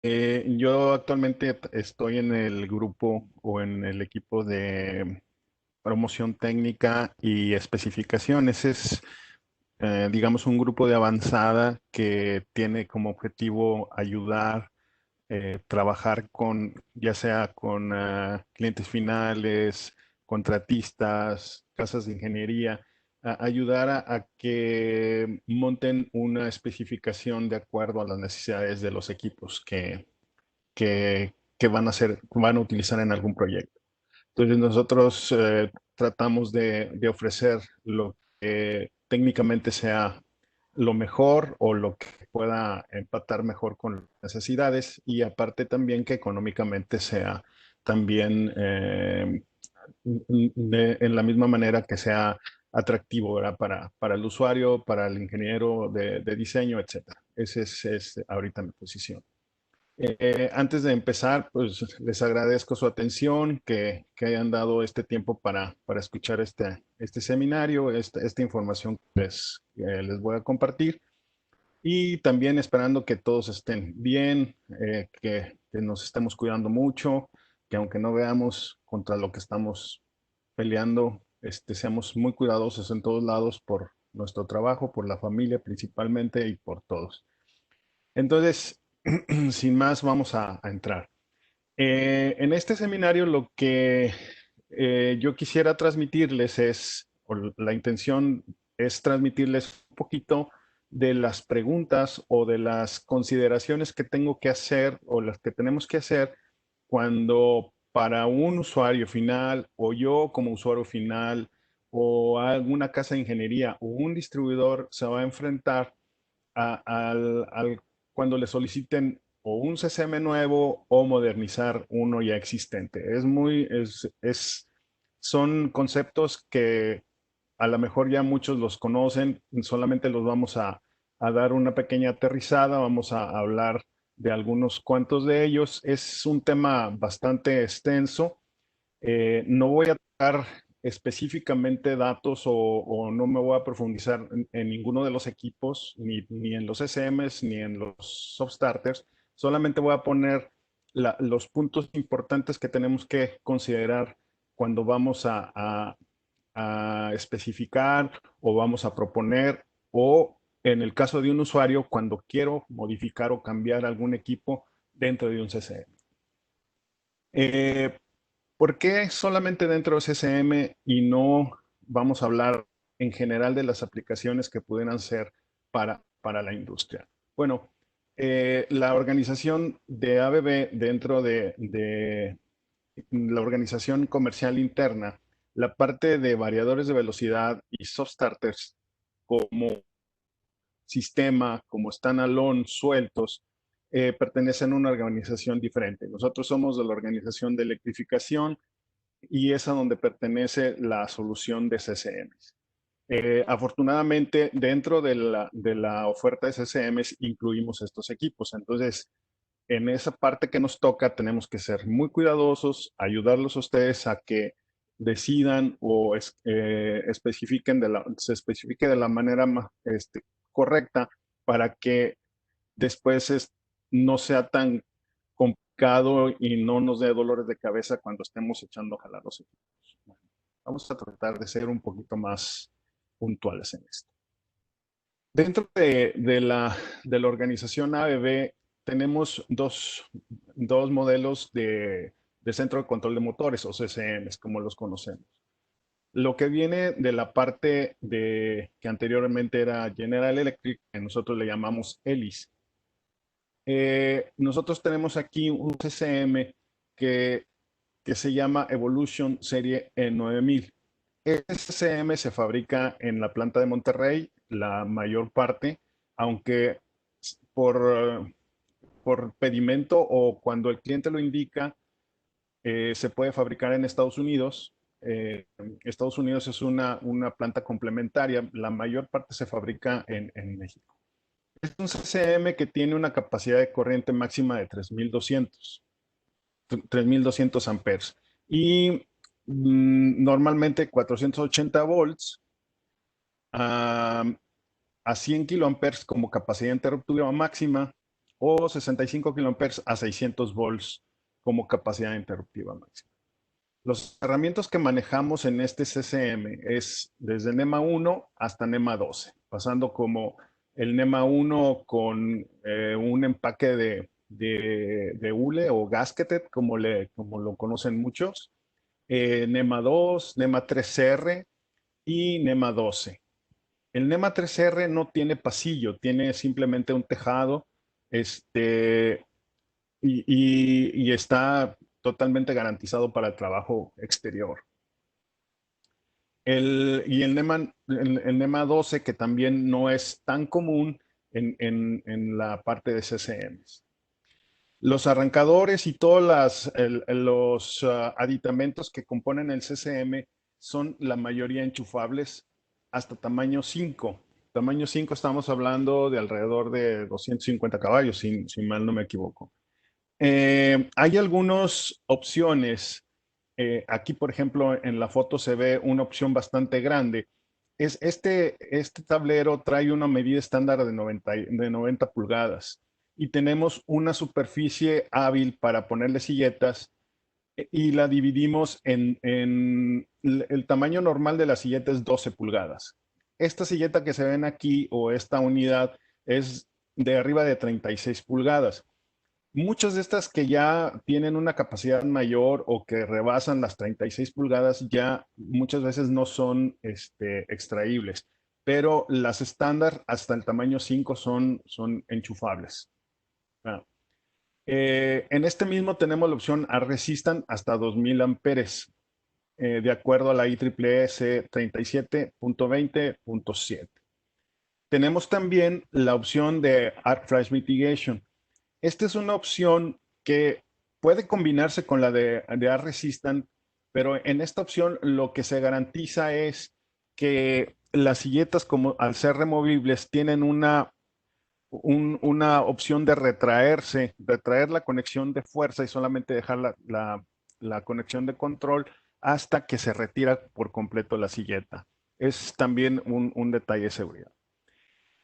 Yo actualmente estoy en el grupo o en el equipo de promoción técnica y especificaciones. Es, digamos, un grupo de avanzada que tiene como objetivo ayudar, trabajar con, ya sea con clientes finales, contratistas, casas de ingeniería, ayudar a que monten una especificación de acuerdo a las necesidades de los equipos que van a hacer, van a utilizar en algún proyecto. Entonces nosotros tratamos de ofrecer lo que técnicamente sea lo mejor o lo que pueda empatar mejor con las necesidades y aparte también que económicamente sea también en la misma manera que sea atractivo, ¿verdad? Para el usuario, para el ingeniero de diseño, etcétera. Esa es ahorita mi posición. Antes de empezar, pues les agradezco su atención, que hayan dado este tiempo para escuchar este seminario, esta información que les voy a compartir y también esperando que todos estén bien, que nos estemos cuidando mucho, que aunque no veamos contra lo que estamos peleando, seamos muy cuidadosos en todos lados por nuestro trabajo, por la familia principalmente y por todos. Entonces, sin más, vamos a entrar. En este seminario lo que yo quisiera transmitirles es, o la intención es transmitirles un poquito de las preguntas o de las consideraciones que tengo que hacer o las que tenemos que hacer cuando para un usuario final o yo como usuario final o alguna casa de ingeniería o un distribuidor se va a enfrentar cuando le soliciten o un CCM nuevo o modernizar uno ya existente. Son conceptos que a lo mejor ya muchos los conocen, solamente los vamos a dar una pequeña aterrizada, vamos a hablar de algunos cuantos de ellos. Es un tema bastante extenso. No voy a tocar específicamente datos o no me voy a profundizar en ninguno de los equipos, ni en los SMs, ni en los soft starters. Solamente voy a poner los puntos importantes que tenemos que considerar cuando vamos a especificar o vamos a proponer o en el caso de un usuario cuando quiero modificar o cambiar algún equipo dentro de un CCM. Eh, ¿Por qué solamente dentro de CCM y no vamos a hablar en general de las aplicaciones que pudieran ser para la industria? Bueno, la organización de ABB dentro de la organización comercial interna, la parte de variadores de velocidad y soft starters como sistema, como standalone sueltos, pertenecen a una organización diferente. Nosotros somos de la organización de electrificación y es a donde pertenece la solución de CCMs. Afortunadamente, dentro de la oferta de CCMs incluimos estos equipos. Entonces, en esa parte que nos toca, tenemos que ser muy cuidadosos, ayudarlos a ustedes a que decidan o especifiquen se especifique de la manera más, correcta para que después no sea tan complicado y no nos dé dolores de cabeza cuando estemos echando a jalar los equipos. Bueno, vamos a tratar de ser un poquito más puntuales en esto. Dentro de la organización ABB tenemos dos modelos de centro de control de motores o CCMs, como los conocemos. Lo que viene de la parte de que anteriormente era General Electric, que nosotros le llamamos ELIS. Nosotros tenemos aquí un CCM que, que se llama Evolution Serie E9000. Este CCM se fabrica en la planta de Monterrey, la mayor parte, aunque por, por pedimento o cuando el cliente lo indica, se puede fabricar en Estados Unidos. Estados Unidos es una planta complementaria, la mayor parte se fabrica en México. Es un CCM que tiene una capacidad de corriente máxima de 3200 amperes y normalmente 480 volts a, a 100 kiloamperes como capacidad interruptiva máxima o 65 kA a 600 volts como capacidad interruptiva máxima. Los herramientas que manejamos en este CCM es desde NEMA 1 hasta NEMA 12, pasando como el NEMA 1 con un empaque de hule o gasketed, como lo conocen muchos, NEMA 2, NEMA 3R y NEMA 12. El NEMA 3R no tiene pasillo, tiene simplemente un tejado y está totalmente garantizado para el trabajo exterior. El NEMA 12, que también no es tan común en la parte de CCMs. Los arrancadores y todos los aditamentos que componen el CCM son la mayoría enchufables hasta tamaño 5. Tamaño 5 estamos hablando de alrededor de 250 caballos, si mal no me equivoco. Hay algunas opciones. Aquí, por ejemplo, en la foto se ve una opción bastante grande. Este tablero trae una medida estándar de 90 pulgadas y tenemos una superficie hábil para ponerle silletas y la dividimos en el tamaño normal de la silleta es 12 pulgadas. Esta silleta que se ven aquí o esta unidad es de arriba de 36 pulgadas. Muchas de estas que ya tienen una capacidad mayor o que rebasan las 36 pulgadas ya muchas veces no son extraíbles, pero las estándar hasta el tamaño 5 son enchufables. Ah. En este mismo tenemos la opción a resistan hasta 2000 amperes, de acuerdo a la IEEE 37.20.7. Tenemos también la opción de Arc Flash Mitigation. Esta es una opción que puede combinarse con la de Arc Resistant, pero en esta opción lo que se garantiza es que las silletas, como al ser removibles, tienen una opción de retraer la conexión de fuerza y solamente dejar la conexión de control hasta que se retira por completo la silleta. Es también un detalle de seguridad.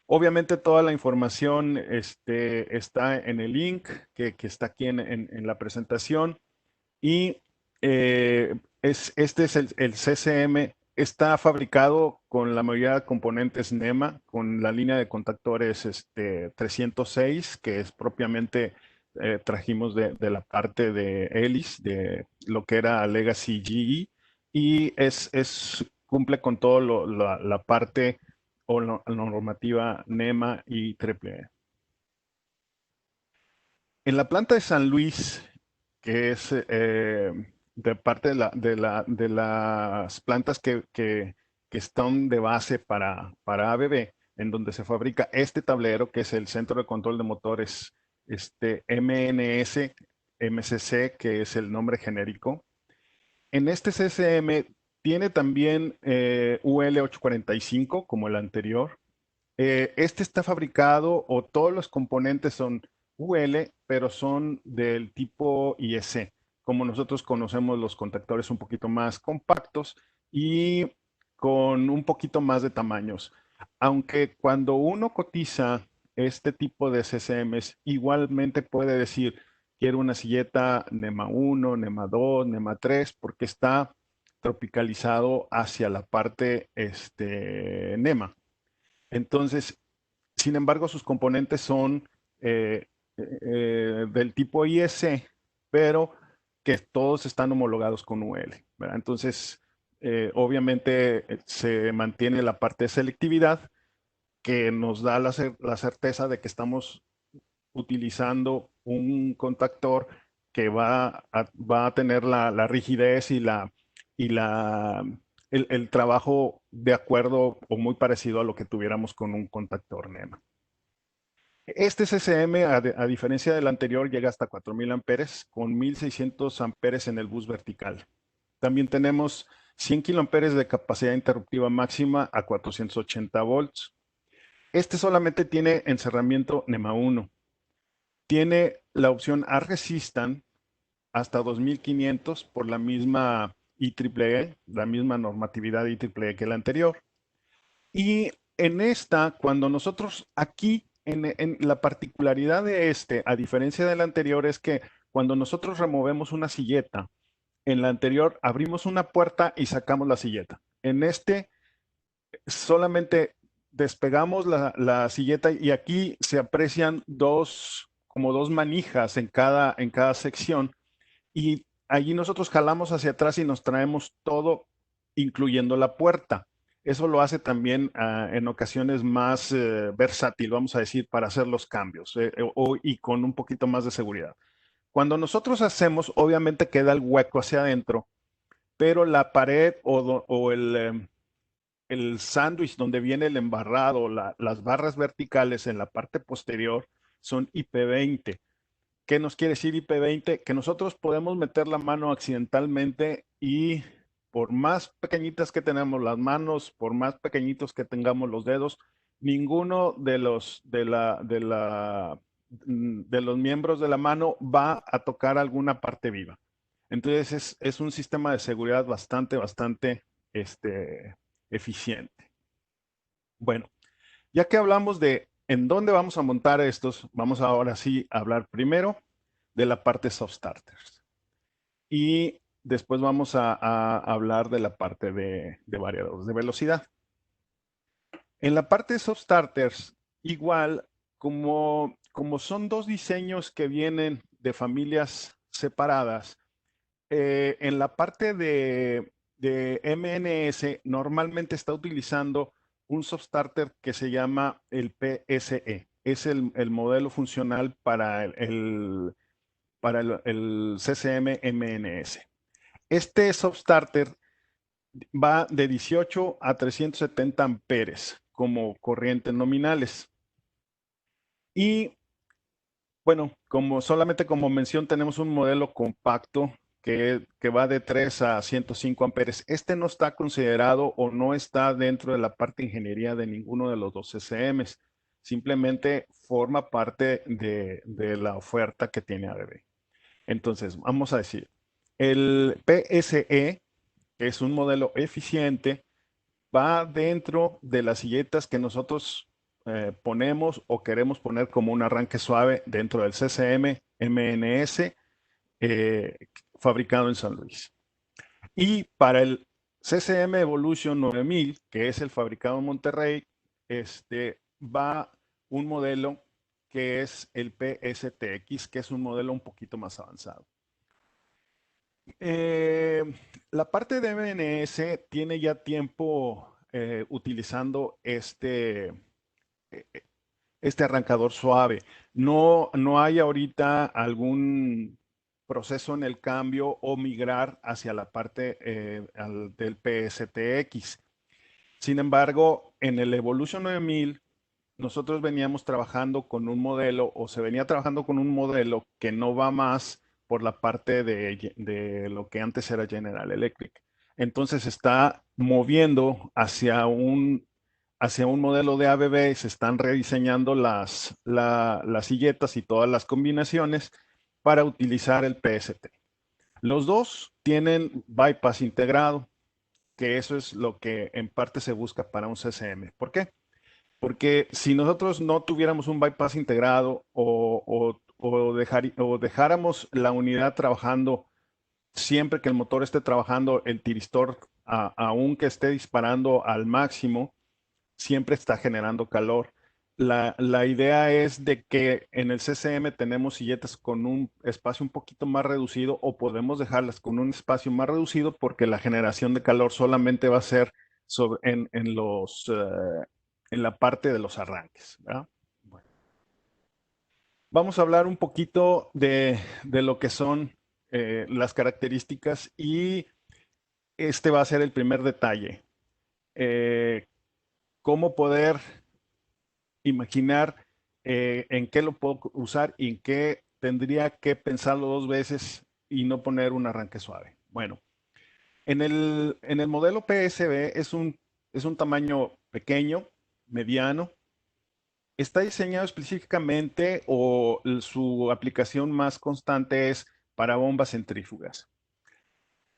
Obviamente toda la información está en el link que está aquí en la presentación y este es el CCM. Está fabricado con la mayoría de componentes NEMA, con la línea de contactores 306, que es propiamente trajimos de la parte de Elis, de lo que era Legacy GE, y cumple con toda la parte o la normativa NEMA y AAA. En la planta de San Luis, que es de parte de las plantas que están de base para ABB, en donde se fabrica este tablero, que es el Centro de Control de Motores MNS, MCC, que es el nombre genérico. En este CCM tiene también UL845, como el anterior. Este está fabricado, o todos los componentes son UL, pero son del tipo IEC, como nosotros conocemos los contactores un poquito más compactos y con un poquito más de tamaños. Aunque cuando uno cotiza este tipo de CCMs, igualmente puede decir, quiero una silleta NEMA 1, NEMA 2, NEMA 3, porque está tropicalizado hacia la parte NEMA. Entonces, sin embargo, sus componentes son del tipo IEC, pero que todos están homologados con UL, ¿verdad? Entonces, obviamente se mantiene la parte de selectividad que nos da la certeza de que estamos utilizando un contactor que va a tener la rigidez y el trabajo de acuerdo o muy parecido a lo que tuviéramos con un contactor NEMA. Este CCM, a diferencia del anterior, llega hasta 4000 amperes con 1600 amperes en el bus vertical. También tenemos 100 kiloamperes de capacidad interruptiva máxima a 480 volts. Este solamente tiene encerramiento NEMA 1. Tiene la opción a resistan hasta 2500 por la misma IEEE, la misma normatividad IEEE que la anterior. Y en esta, cuando nosotros aquí en la particularidad de este, a diferencia del anterior, es que cuando nosotros removemos una silleta, en la anterior abrimos una puerta y sacamos la silleta. En este solamente despegamos la silleta y aquí se aprecian como dos manijas en cada sección y allí nosotros jalamos hacia atrás y nos traemos todo, incluyendo la puerta. Eso lo hace también en ocasiones más versátil, vamos a decir, para hacer los cambios y con un poquito más de seguridad. Cuando nosotros hacemos, obviamente queda el hueco hacia adentro, pero la pared o el sándwich donde viene el embarrado, las barras verticales en la parte posterior son IP20. ¿Qué nos quiere decir IP20? Que nosotros podemos meter la mano accidentalmente y por más pequeñitas que tenemos las manos, por más pequeñitos que tengamos los dedos, ninguno de los miembros de la mano va a tocar alguna parte viva. Entonces es un sistema de seguridad bastante eficiente. Bueno, ya que hablamos de en dónde vamos a montar estos, vamos ahora sí a hablar primero de la parte soft starters. Y después vamos a hablar de la parte de variadores de velocidad. En la parte de soft starters, igual como son dos diseños que vienen de familias separadas, en la parte de MNS normalmente está utilizando un soft starter que se llama el PSE. Es el modelo funcional para el CCM MNS. Este soft starter va de 18 a 370 amperes como corrientes nominales. Y bueno, solamente como mención tenemos un modelo compacto que va de 3 a 105 amperes. Este no está considerado o no está dentro de la parte de ingeniería de ninguno de los dos CCMs. Simplemente forma parte de la oferta que tiene ABB. Entonces, vamos a decir, el PSE, que es un modelo eficiente, va dentro de las silletas que nosotros ponemos o queremos poner como un arranque suave dentro del CCM MNS fabricado en San Luis. Y para el CCM Evolution 9000, que es el fabricado en Monterrey, va un modelo que es el PSTX, que es un modelo un poquito más avanzado. Eh, la parte de MNS tiene ya tiempo utilizando este arrancador suave. No hay ahorita algún proceso en el cambio o migrar hacia la parte del PSTX. Sin embargo, en el Evolution 9000, nosotros veníamos trabajando con un modelo o se venía trabajando con un modelo que no va más por la parte de lo que antes era General Electric. Entonces se está moviendo hacia un modelo de ABB y se están rediseñando las silletas y todas las combinaciones para utilizar el PST. Los dos tienen bypass integrado, que eso es lo que en parte se busca para un CCM. ¿Por qué? Porque si nosotros no tuviéramos un bypass integrado o dejáramos la unidad trabajando siempre que el motor esté trabajando, el tiristor, aunque esté disparando al máximo, siempre está generando calor. La idea es de que en el CCM tenemos silletas con un espacio un poquito más reducido o podemos dejarlas con un espacio más reducido porque la generación de calor solamente va a ser en la parte de los arranques. ¿Verdad? Bueno, vamos a hablar un poquito de lo que son las características y este va a ser el primer detalle. Cómo poder imaginar en qué lo puedo usar y en qué tendría que pensarlo dos veces y no poner un arranque suave. Bueno, en el modelo PSB es un tamaño pequeño, mediano. Está diseñado específicamente o su aplicación más constante es para bombas centrífugas.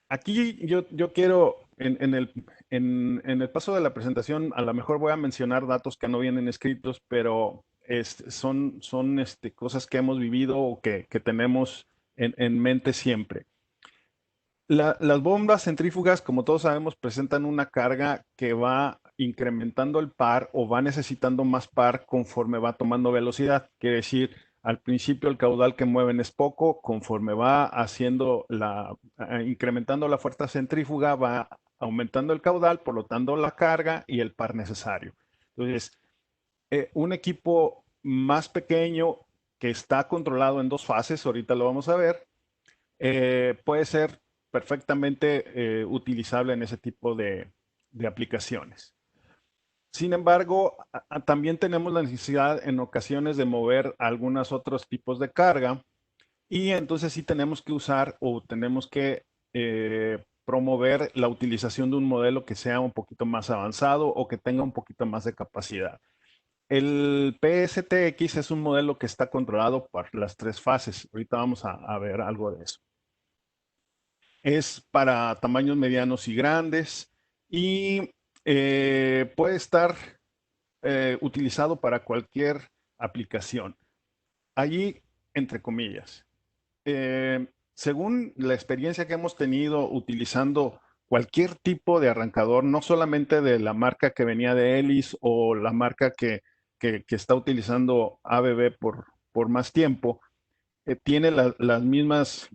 Aquí yo quiero, en el paso de la presentación, a lo mejor voy a mencionar datos que no vienen escritos, pero son cosas que hemos vivido o que tenemos en mente siempre. Las bombas centrífugas, como todos sabemos, presentan una carga que va incrementando el par o va necesitando más par conforme va tomando velocidad. Quiere decir, al principio el caudal que mueven es poco, conforme va incrementando la fuerza centrífuga, va aumentando el caudal, por lo tanto la carga y el par necesario. Entonces, un equipo más pequeño que está controlado en dos fases, ahorita lo vamos a ver, puede ser perfectamente utilizable en ese tipo de aplicaciones. Sin embargo, también tenemos la necesidad en ocasiones de mover algunos otros tipos de carga y entonces sí tenemos que usar o tenemos que promover la utilización de un modelo que sea un poquito más avanzado o que tenga un poquito más de capacidad. El PSTX es un modelo que está controlado por las tres fases. Ahorita vamos a ver algo de eso. Es para tamaños medianos y grandes y puede estar utilizado para cualquier aplicación. Allí, entre comillas. Según la experiencia que hemos tenido utilizando cualquier tipo de arrancador, no solamente de la marca que venía de Ellis o la marca que está utilizando ABB por más tiempo, tiene las mismas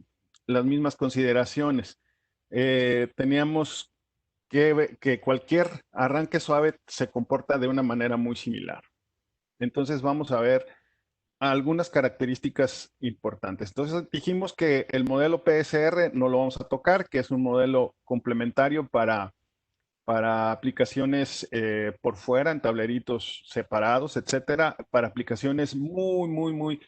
consideraciones. Teníamos que cualquier arranque suave se comporta de una manera muy similar. Entonces vamos a ver algunas características importantes. Entonces dijimos que el modelo PSR no lo vamos a tocar, que es un modelo complementario para aplicaciones por fuera, en tableritos separados, etcétera, para aplicaciones muy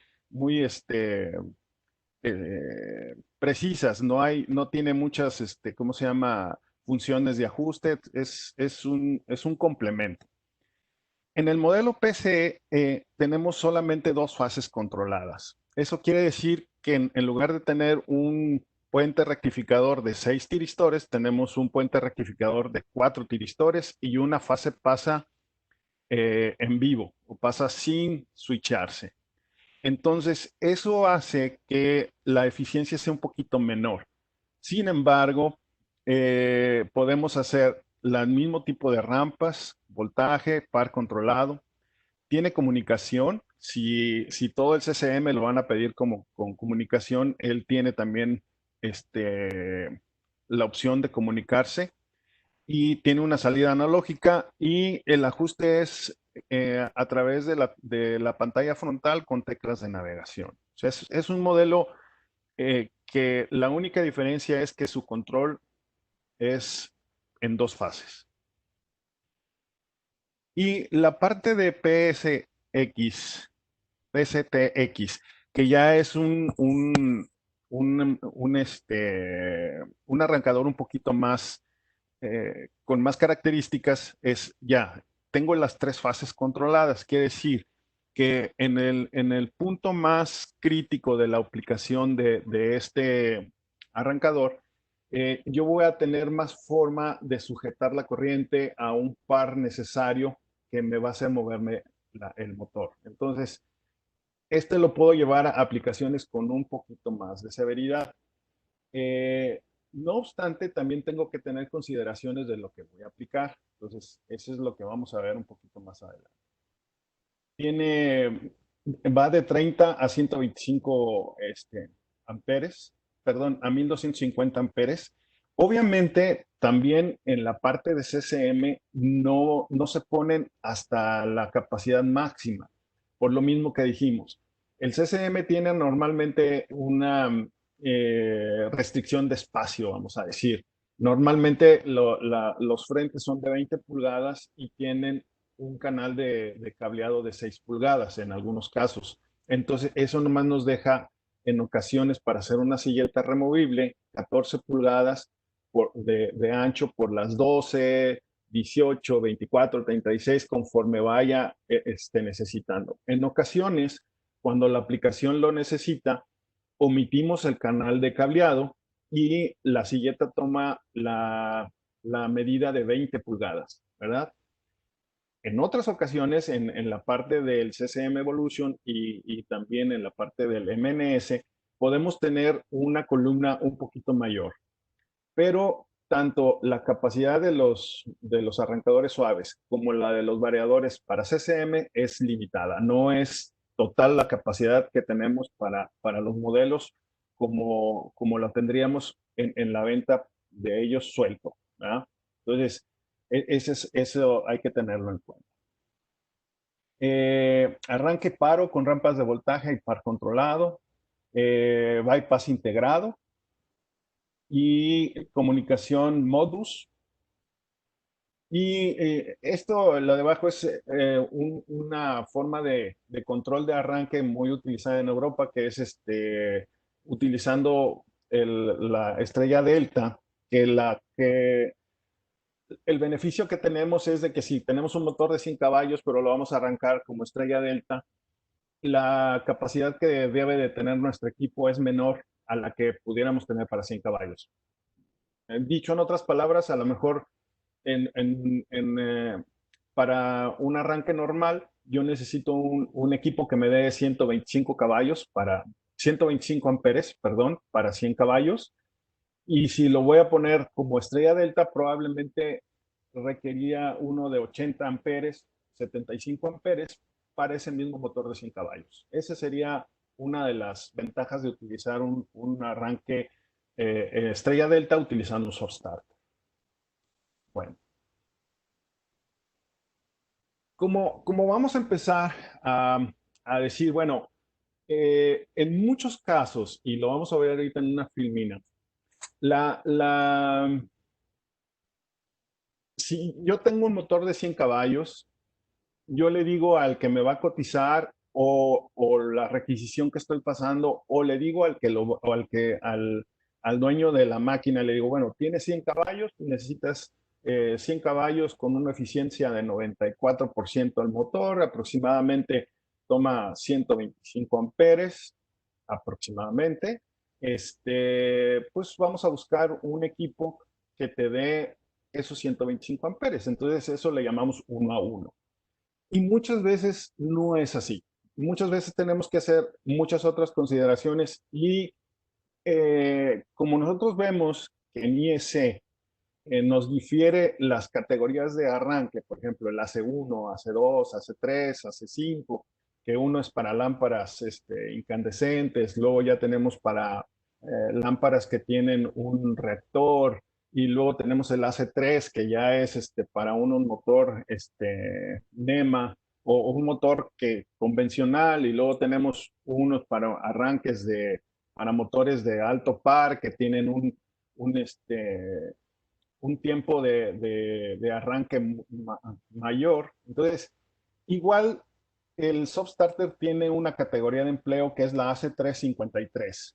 precisas. No tiene muchas, ¿cómo se llama? Funciones de ajuste. Es un complemento. En el modelo PCE tenemos solamente dos fases controladas. Eso quiere decir que en lugar de tener un puente rectificador de 6 tiristores, tenemos un puente rectificador de 4 tiristores y una fase pasa en vivo o pasa sin switcharse. Entonces, eso hace que la eficiencia sea un poquito menor. Sin embargo, podemos hacer el mismo tipo de rampas, voltaje, par controlado. Tiene comunicación. Si todo el CCM lo van a pedir como con comunicación, él tiene también la opción de comunicarse y tiene una salida analógica y el ajuste es a través de la pantalla frontal con teclas de navegación. O sea, es un modelo que la única diferencia es que su control es en dos fases. Y la parte de PSTX, que ya es un arrancador un poquito más, con más características, es ya, tengo las tres fases controladas, quiere decir que en el punto más crítico de la aplicación de este arrancador, yo voy a tener más forma de sujetar la corriente a un par necesario que me va a hacer moverme el motor. Entonces, lo puedo llevar a aplicaciones con un poquito más de severidad. Eh, no obstante, también tengo que tener consideraciones de lo que voy a aplicar. Entonces, eso es lo que vamos a ver un poquito más adelante. Va de 30 a 125 amperes, perdón, a 1250 amperes. Obviamente, también en la parte de CCM no se ponen hasta la capacidad máxima, por lo mismo que dijimos. El CCM tiene normalmente una restricción de espacio, vamos a decir. Normalmente los frentes son de 20 pulgadas y tienen un canal de cableado de 6 pulgadas en algunos casos. Entonces, eso nomás nos deja en ocasiones para hacer una silleta removible 14 pulgadas de ancho por las 12, 18, 24, 36, conforme vaya necesitando. En ocasiones, cuando la aplicación lo necesita, omitimos el canal de cableado y la silleta toma la medida de 20 pulgadas, ¿verdad? En otras ocasiones, en la parte del CCM Evolution y también en la parte del MNS, podemos tener una columna un poquito mayor, pero tanto la capacidad de los arrancadores suaves como la de los variadores para CCM es limitada. No es total la capacidad que tenemos para los modelos como la tendríamos en la venta de ellos suelto, ¿verdad? Entonces, eso hay que tenerlo en cuenta. Arranque paro con rampas de voltaje y par controlado, bypass integrado y comunicación modus. Y esto, lo de abajo, es una forma de control de arranque muy utilizada en Europa, que es utilizando la estrella delta, que el beneficio que tenemos es de que si tenemos un motor de 100 caballos, pero lo vamos a arrancar como estrella delta, la capacidad que debe de tener nuestro equipo es menor a la que pudiéramos tener para 100 caballos. Dicho en otras palabras, a lo mejor para un arranque normal, yo necesito un equipo que me dé 125 caballos para 125 amperes, perdón, para 100 caballos. Y si lo voy a poner como estrella delta, probablemente requería uno de 80 amperes, 75 amperes para ese mismo motor de 100 caballos. Esa sería una de las ventajas de utilizar un arranque estrella delta utilizando un soft start. Bueno, como vamos a empezar a decir, bueno, en muchos casos, y lo vamos a ver ahorita en una filmina, la, la, si yo tengo un motor de 100 caballos, yo le digo al que me va a cotizar o la requisición que estoy pasando, o le digo al dueño de la máquina, le digo, bueno, tienes 100 caballos, necesitas 100 caballos con una eficiencia de 94% al motor, aproximadamente toma 125 amperes, aproximadamente. Pues vamos a buscar un equipo que te dé esos 125 amperes. Entonces, eso le llamamos uno a uno. Y muchas veces no es así. Muchas veces tenemos que hacer muchas otras consideraciones y como nosotros vemos que en IEC nos difiere las categorías de arranque, por ejemplo, el AC1, AC2, AC3, AC5, que uno es para lámparas incandescentes, luego ya tenemos para lámparas que tienen un reactor, y luego tenemos el AC3, que ya es para un motor NEMA o un motor convencional, y luego tenemos unos para arranques para motores de alto par que tienen un tiempo de arranque mayor. Entonces, igual el soft starter tiene una categoría de empleo que es la AC353.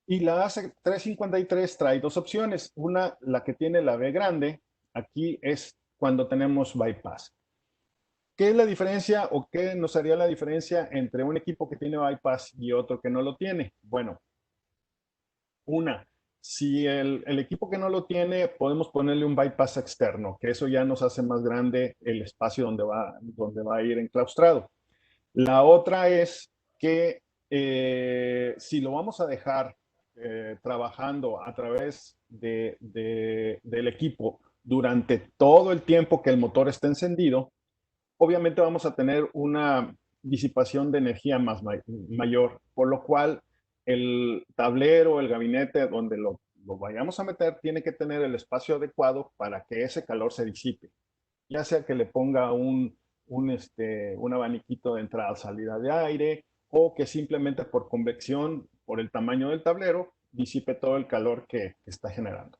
Y la AC353 trae dos opciones. Una, la que tiene la B grande, aquí es cuando tenemos bypass. ¿Qué es la diferencia o qué nos haría la diferencia entre un equipo que tiene bypass y otro que no lo tiene? Bueno, una, si el equipo que no lo tiene, podemos ponerle un bypass externo, que eso ya nos hace más grande el espacio donde va a ir enclaustrado. La otra es que si lo vamos a dejar trabajando a través del equipo durante todo el tiempo que el motor está encendido, obviamente vamos a tener una disipación de energía mayor, por lo cual el tablero, el gabinete donde lo vayamos a meter, tiene que tener el espacio adecuado para que ese calor se disipe. Ya sea que le ponga un abaniquito de entrada-salida de aire, o que simplemente por convección, por el tamaño del tablero, disipe todo el calor que está generando.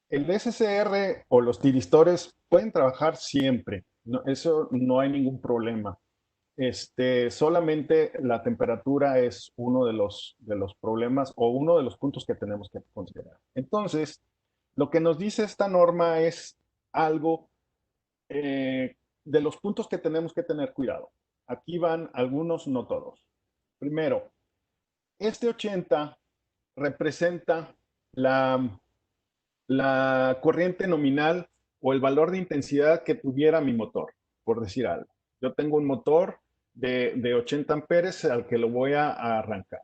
El DSCR o los tiristores pueden trabajar siempre, no, eso no hay ningún problema. Solamente la temperatura es uno de los problemas o uno de los puntos que tenemos que considerar. Entonces, lo que nos dice esta norma es algo de los puntos que tenemos que tener cuidado. Aquí van algunos, no todos. Primero, este 80 representa la corriente nominal o el valor de intensidad que tuviera mi motor, por decir algo. Yo tengo un motor de 80 amperes al que lo voy a arrancar.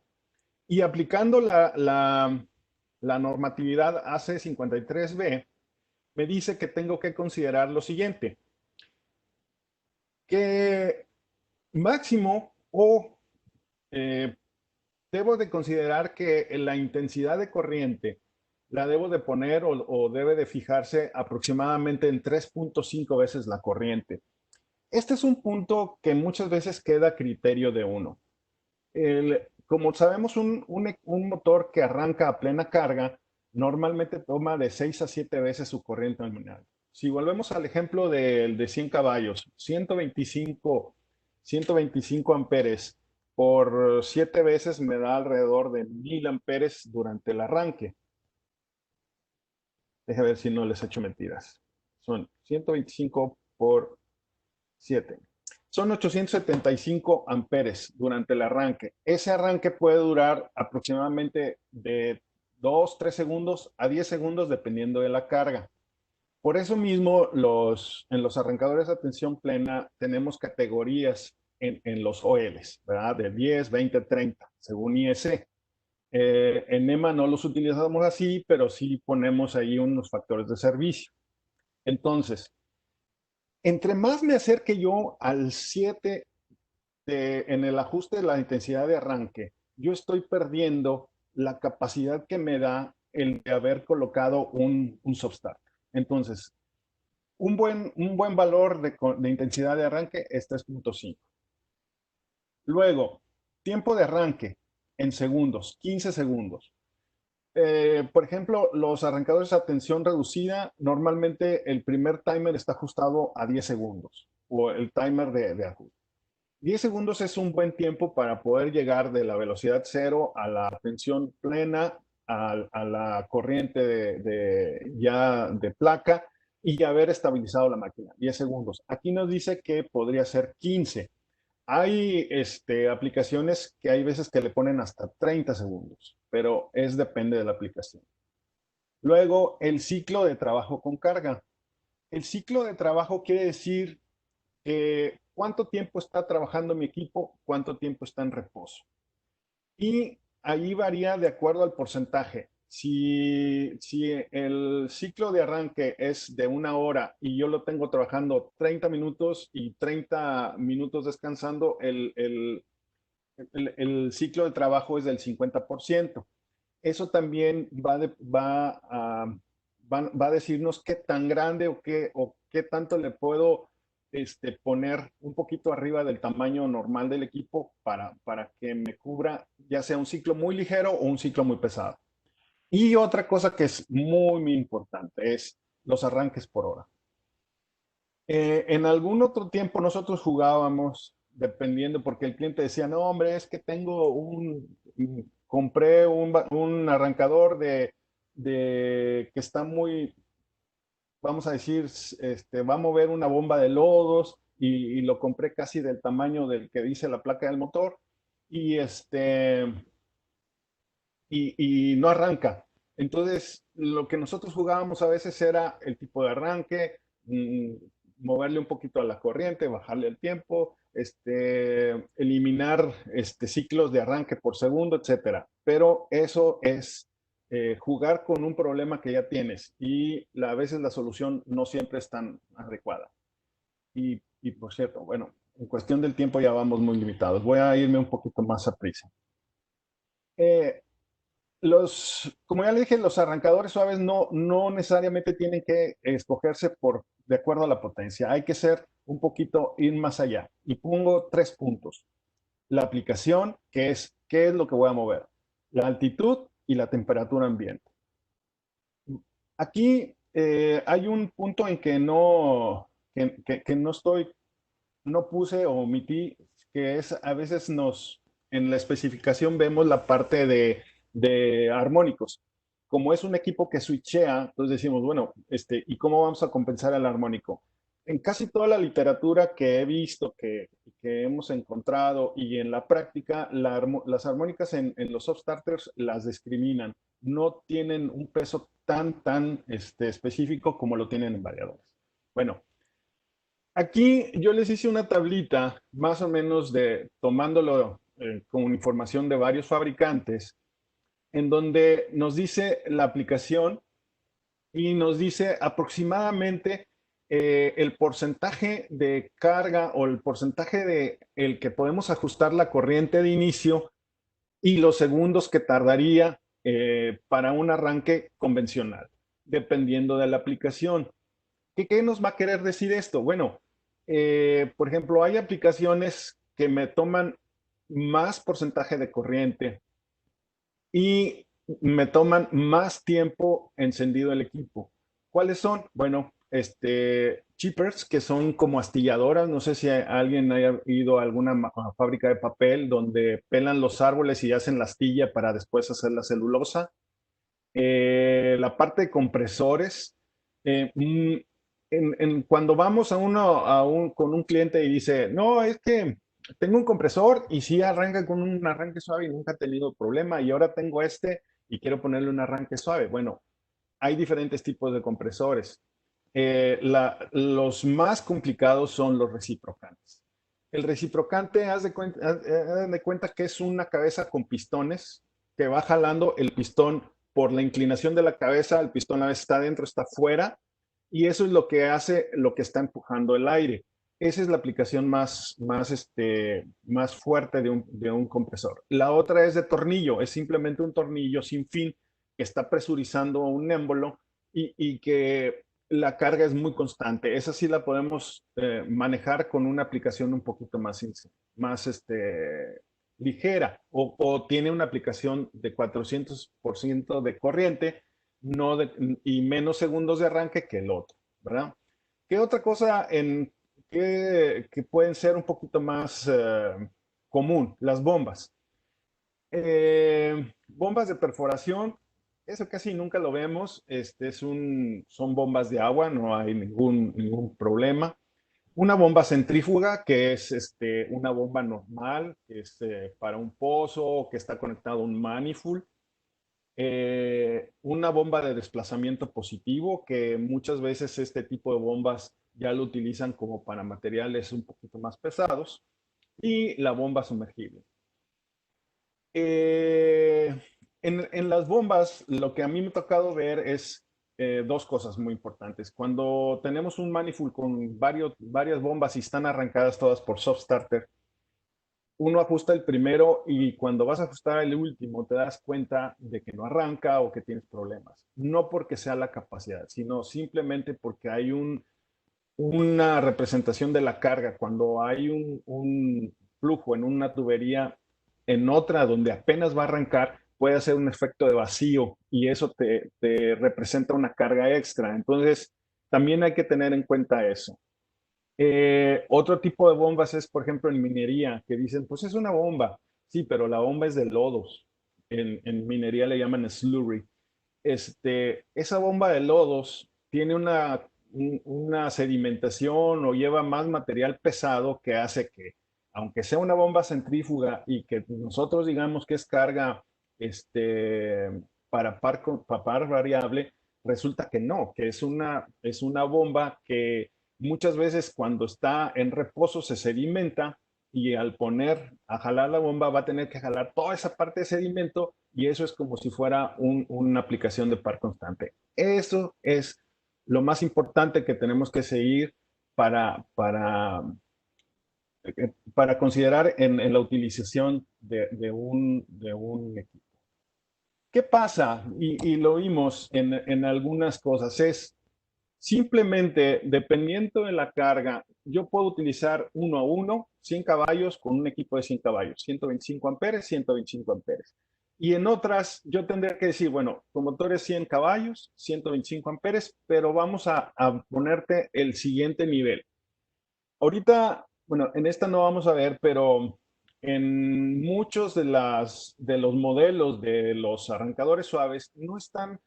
Y aplicando la normatividad AC53B, me dice que tengo que considerar lo siguiente, que máximo o eh, debo de considerar que la intensidad de corriente la debo de poner o debe de fijarse aproximadamente en 3.5 veces la corriente. Este es un punto que muchas veces queda a criterio de uno. Como sabemos, un motor que arranca a plena carga normalmente toma de 6 a 7 veces su corriente nominal. Si volvemos al ejemplo del de 100 caballos, 125 amperes por 7 veces me da alrededor de 1000 amperes durante el arranque. Déjame ver si no les he hecho mentiras. Son 125 por 7. Son 875 amperes durante el arranque. Ese arranque puede durar aproximadamente de 2, 3 segundos a 10 segundos dependiendo de la carga. Por eso mismo en los arrancadores a tensión plena tenemos categorías en los OLs, ¿verdad? De 10, 20, 30, según IEC. En NEMA no los utilizamos así, pero sí ponemos ahí unos factores de servicio. Entonces, entre más me acerque yo al 7 en el ajuste de la intensidad de arranque, yo estoy perdiendo la capacidad que me da el de haber colocado un substart. Entonces, un buen valor de intensidad de arranque es 3.5. Luego, tiempo de arranque en segundos, 15 segundos. Por ejemplo, los arrancadores a tensión reducida, normalmente el primer timer está ajustado a 10 segundos, o el timer de ajuste. 10 segundos es un buen tiempo para poder llegar de la velocidad cero a la tensión plena, a la corriente ya de placa y ya haber estabilizado la máquina. 10 segundos. Aquí nos dice que podría ser 15. Hay aplicaciones que hay veces que le ponen hasta 30 segundos, pero depende de la aplicación. Luego, el ciclo de trabajo con carga. El ciclo de trabajo quiere decir cuánto tiempo está trabajando mi equipo, cuánto tiempo está en reposo. Y ahí varía de acuerdo al porcentaje. Si el ciclo de arranque es de 1 hora y yo lo tengo trabajando 30 minutos y 30 minutos descansando, el ciclo de trabajo es del 50%. Eso también va a decirnos qué tan grande o qué tanto le puedo poner un poquito arriba del tamaño normal del equipo para que me cubra ya sea un ciclo muy ligero o un ciclo muy pesado. Y otra cosa que es muy, muy importante es los arranques por hora. En algún otro tiempo nosotros jugábamos, dependiendo, porque el cliente decía, no, hombre, es que compré un arrancador que está muy, vamos a decir, va a mover una bomba de lodos y lo compré casi del tamaño del que dice la placa del motor y, y no arranca. Entonces, lo que nosotros jugábamos a veces era el tipo de arranque, moverle un poquito a la corriente, bajarle el tiempo, eliminar ciclos de arranque por segundo, etcétera. Pero eso es jugar con un problema que ya tienes y a veces la solución no siempre es tan adecuada. Y por cierto, bueno, en cuestión del tiempo ya vamos muy limitados. Voy a irme un poquito más a prisa. Eh, como ya le dije, los arrancadores suaves no necesariamente tienen que escogerse de acuerdo a la potencia. Hay que ser un poquito, ir más allá. Y pongo 3 puntos. La aplicación, que es qué es lo que voy a mover. La altitud y la temperatura ambiente. Aquí hay un punto en que que no puse o omití, que es a veces en la especificación vemos la parte de armónicos. Como es un equipo que switchea, entonces decimos, bueno, ¿y cómo vamos a compensar el armónico? En casi toda la literatura que he visto, que hemos encontrado y en la práctica, las armónicas en los soft starters las discriminan. No tienen un peso tan específico como lo tienen en variadores. Bueno, aquí yo les hice una tablita más o menos de tomándolo con información de varios fabricantes, en donde nos dice la aplicación y nos dice aproximadamente el porcentaje de carga o el porcentaje de el que podemos ajustar la corriente de inicio y los segundos que tardaría para un arranque convencional, dependiendo de la aplicación. ¿Qué nos va a querer decir esto? Bueno, por ejemplo, hay aplicaciones que me toman más porcentaje de corriente y me toman más tiempo encendido el equipo. ¿Cuáles son? Bueno, chippers, que son como astilladoras. No sé si alguien haya ido a alguna fábrica de papel donde pelan los árboles y hacen la astilla para después hacer la celulosa. La parte de compresores. eh, mm, Cuando vamos con un cliente y dice, no, es que tengo un compresor y sí arranca con un arranque suave y nunca he tenido problema y ahora tengo este y quiero ponerle un arranque suave. Bueno, hay diferentes tipos de compresores. Los más complicados son los reciprocantes. El reciprocante, haz de cuenta que es una cabeza con pistones que va jalando el pistón por la inclinación de la cabeza. El pistón a veces está dentro, está fuera, y eso es lo que hace, lo que está empujando el aire. Esa es la aplicación más fuerte de un compresor. La otra es de tornillo, es simplemente un tornillo sin fin que está presurizando un émbolo y que la carga es muy constante. Esa sí la podemos manejar con una aplicación un poquito más ligera o tiene una aplicación de 400% de corriente no y menos segundos de arranque que el otro, ¿verdad? ¿Qué otra cosa que pueden ser un poquito más común? Las bombas. Bombas de perforación, eso casi nunca lo vemos. Son bombas de agua, no hay ningún problema. Una bomba centrífuga, que es una bomba normal, que es para un pozo, que está conectado a un manifold. Una bomba de desplazamiento positivo, que muchas veces este tipo de bombas ya lo utilizan como para materiales un poquito más pesados. Y la bomba sumergible. Eh, en las bombas, lo que a mí me ha tocado ver es dos cosas muy importantes. Cuando tenemos un manifold con varias bombas y están arrancadas todas por soft starter, uno ajusta el primero y cuando vas a ajustar el último te das cuenta de que no arranca o que tienes problemas. No porque sea la capacidad, sino simplemente porque hay una representación de la carga. Cuando hay un flujo en una tubería, en otra donde apenas va a arrancar, puede hacer un efecto de vacío y eso te representa una carga extra. Entonces, también hay que tener en cuenta eso. Otro tipo de bombas es, por ejemplo, en minería, que dicen, pues es una bomba. Sí, pero la bomba es de lodos. En minería le llaman slurry. Esa bomba de lodos tiene una sedimentación o lleva más material pesado que hace que, aunque sea una bomba centrífuga y que nosotros digamos que es carga para par variable, resulta que no, que es una bomba que muchas veces cuando está en reposo se sedimenta y al poner a jalar la bomba va a tener que jalar toda esa parte de sedimento y eso es como si fuera una aplicación de par constante. Eso es lo más importante que tenemos que seguir para considerar en la utilización de un equipo. ¿Qué pasa? Y lo vimos en algunas cosas, es simplemente, dependiendo de la carga, yo puedo utilizar uno a uno, 100 caballos con un equipo de 100 caballos, 125 amperes, 125 amperes. Y en otras, yo tendría que decir, bueno, tu motor es 100 caballos, 125 amperes, pero vamos a ponerte el siguiente nivel. Ahorita, bueno, en esta no vamos a ver, pero en muchos de los modelos de los arrancadores suaves no están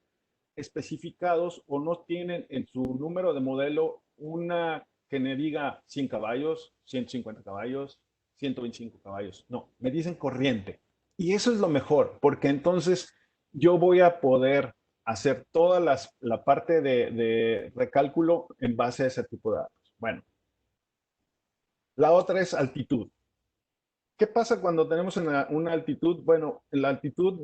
especificados o no tienen en su número de modelo una que me diga 100 caballos, 150 caballos, 125 caballos. No, me dicen corriente. Y eso es lo mejor, porque entonces yo voy a poder hacer toda la parte de recálculo en base a ese tipo de datos. Bueno, la otra es altitud. ¿Qué pasa cuando tenemos una altitud? Bueno, la altitud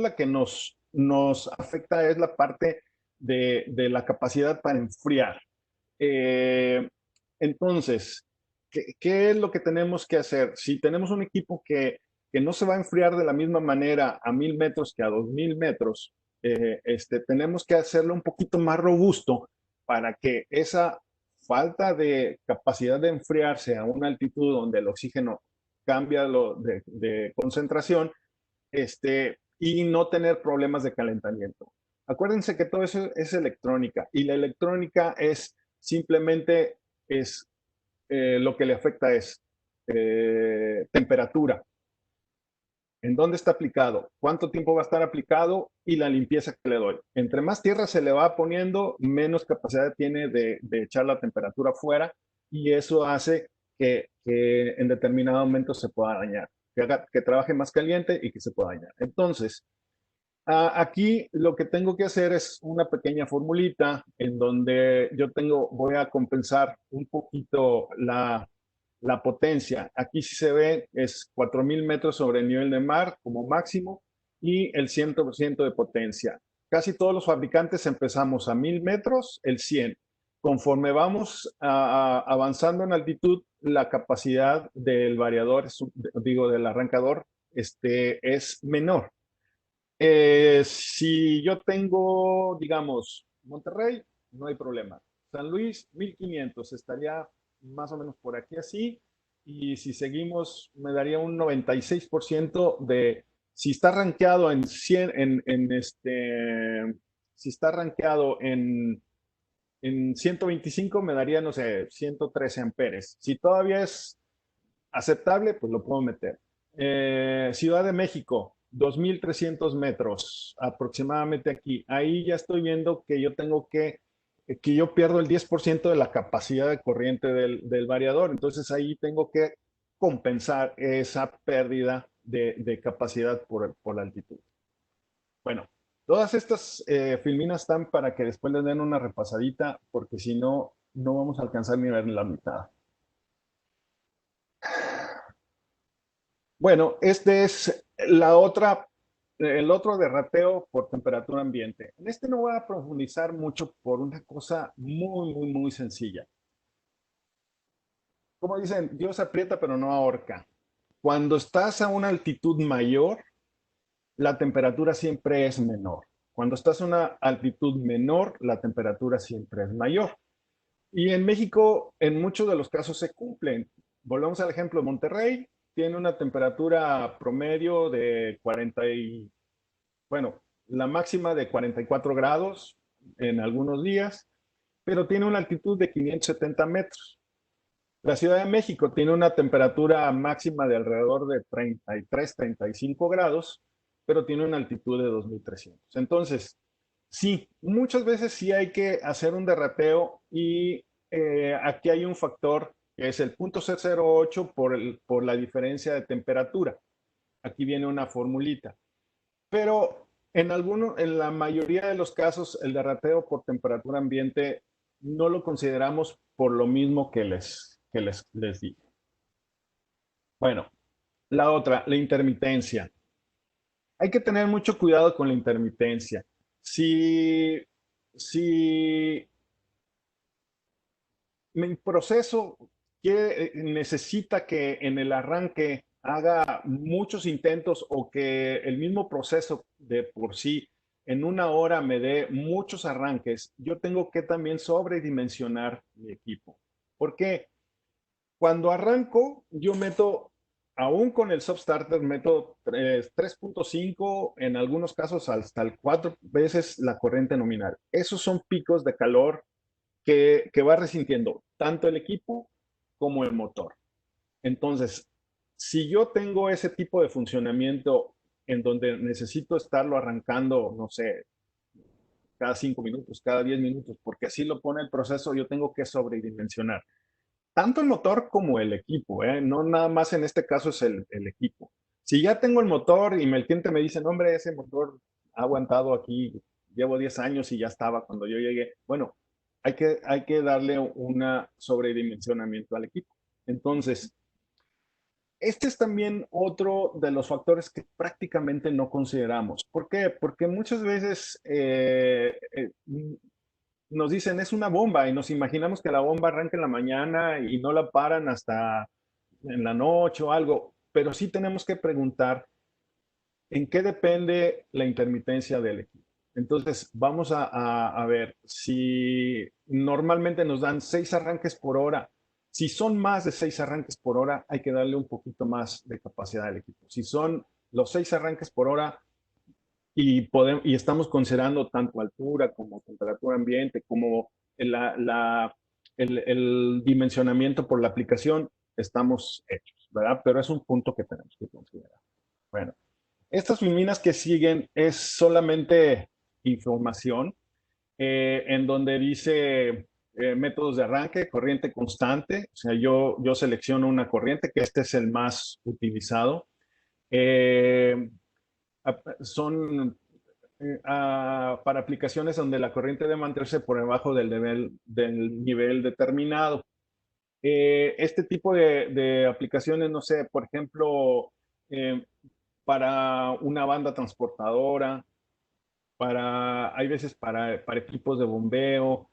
la que nos afecta es la parte de la capacidad para enfriar. Eh, entonces, ¿qué es lo que tenemos que hacer? Si tenemos un equipo que no se va a enfriar de la misma manera a 1000 metros que a 2000 metros, tenemos que hacerlo un poquito más robusto para que esa falta de capacidad de enfriarse a una altitud donde el oxígeno cambia de concentración, y no tener problemas de calentamiento. Acuérdense que todo eso es electrónica y la electrónica es simplemente lo que le afecta es temperatura, en dónde está aplicado, cuánto tiempo va a estar aplicado y la limpieza que le doy. Entre más tierra se le va poniendo, menos capacidad tiene de echar la temperatura fuera y eso hace que en determinado momento se pueda dañar, que trabaje más caliente y que se pueda dañar. Entonces, aquí lo que tengo que hacer es una pequeña formulita en donde voy a compensar un poquito la potencia. Aquí sí se ve, es 4000 metros sobre el nivel de mar como máximo y el 100% de potencia. Casi todos los fabricantes empezamos a 1000 metros, el 100. Conforme vamos avanzando en altitud, la capacidad del variador, del arrancador, es menor. Si yo tengo, digamos, Monterrey, no hay problema. San Luis, 1500, estaría más o menos por aquí así. Y si seguimos, me daría un 96% si está rankeado en 100, si está rankeado en 125, me daría, no sé, 113 amperes. Si todavía es aceptable, pues lo puedo meter. Ciudad de México, 2300 metros aproximadamente aquí. Ahí ya estoy viendo que yo pierdo el 10% de la capacidad de corriente del variador. Entonces ahí tengo que compensar esa pérdida de capacidad por la altitud. Bueno, todas estas filminas están para que después les den una repasadita, porque si no, no vamos a alcanzar ni a ver la mitad. Bueno, este es el otro derrateo por temperatura ambiente. En este no voy a profundizar mucho por una cosa muy, muy, muy sencilla. Como dicen, Dios aprieta pero no ahorca. Cuando estás a una altitud mayor, la temperatura siempre es menor. Cuando estás a una altitud menor, la temperatura siempre es mayor. Y en México, en muchos de los casos se cumplen. Volvemos al ejemplo, Monterrey tiene una temperatura promedio de bueno, la máxima de 44 grados en algunos días, pero tiene una altitud de 570 metros. La Ciudad de México tiene una temperatura máxima de alrededor de 33, 35 grados, pero tiene una altitud de 2300. Entonces, sí, muchas veces sí hay que hacer un derrateo y aquí hay un factor que es el 0.008 por la diferencia de temperatura. Aquí viene una formulita. Pero en la mayoría de los casos, el derrateo por temperatura ambiente no lo consideramos por lo mismo que les digo. Bueno, la otra, la intermitencia. Hay que tener mucho cuidado con la intermitencia. Si mi proceso necesita que en el arranque haga muchos intentos o que el mismo proceso de por sí en una hora me dé muchos arranques, yo tengo que también sobredimensionar mi equipo. ¿Por qué? Cuando arranco, yo meto, aún con el Substarter, meto 3.5, en algunos casos hasta el 4 veces la corriente nominal. Esos son picos de calor que va resintiendo tanto el equipo como el motor. Entonces, si yo tengo ese tipo de funcionamiento en donde necesito estarlo arrancando, no sé, cada 5 minutos, cada 10 minutos, porque así lo pone el proceso, yo tengo que sobredimensionar. Tanto el motor como el equipo, ¿eh? No nada más en este caso es el equipo. Si ya tengo el motor y el cliente me dice, no, hombre, ese motor ha aguantado aquí, llevo 10 años y ya estaba cuando yo llegué. Bueno, hay que darle una sobredimensionamiento al equipo. Entonces, este es también otro de los factores que prácticamente no consideramos. ¿Por qué? Porque muchas veces nos dicen es una bomba y nos imaginamos que la bomba arranca en la mañana y no la paran hasta en la noche o algo, pero sí tenemos que preguntar en qué depende la intermitencia del equipo. Entonces, vamos a ver si normalmente nos dan 6 arranques por hora. Si son más de 6 arranques por hora, hay que darle un poquito más de capacidad al equipo. Si son los 6 arranques por hora y estamos considerando tanto altura como temperatura ambiente, como el dimensionamiento por la aplicación, estamos hechos, ¿verdad? Pero es un punto que tenemos que considerar. Bueno, estas filminas que siguen es solamente información en donde dice métodos de arranque, corriente constante. O sea, yo selecciono una corriente, que este es el más utilizado. Eh, son para aplicaciones donde la corriente debe mantenerse por debajo del nivel determinado. Este tipo de aplicaciones, no sé, por ejemplo, eh, para una banda transportadora, hay veces para equipos de bombeo.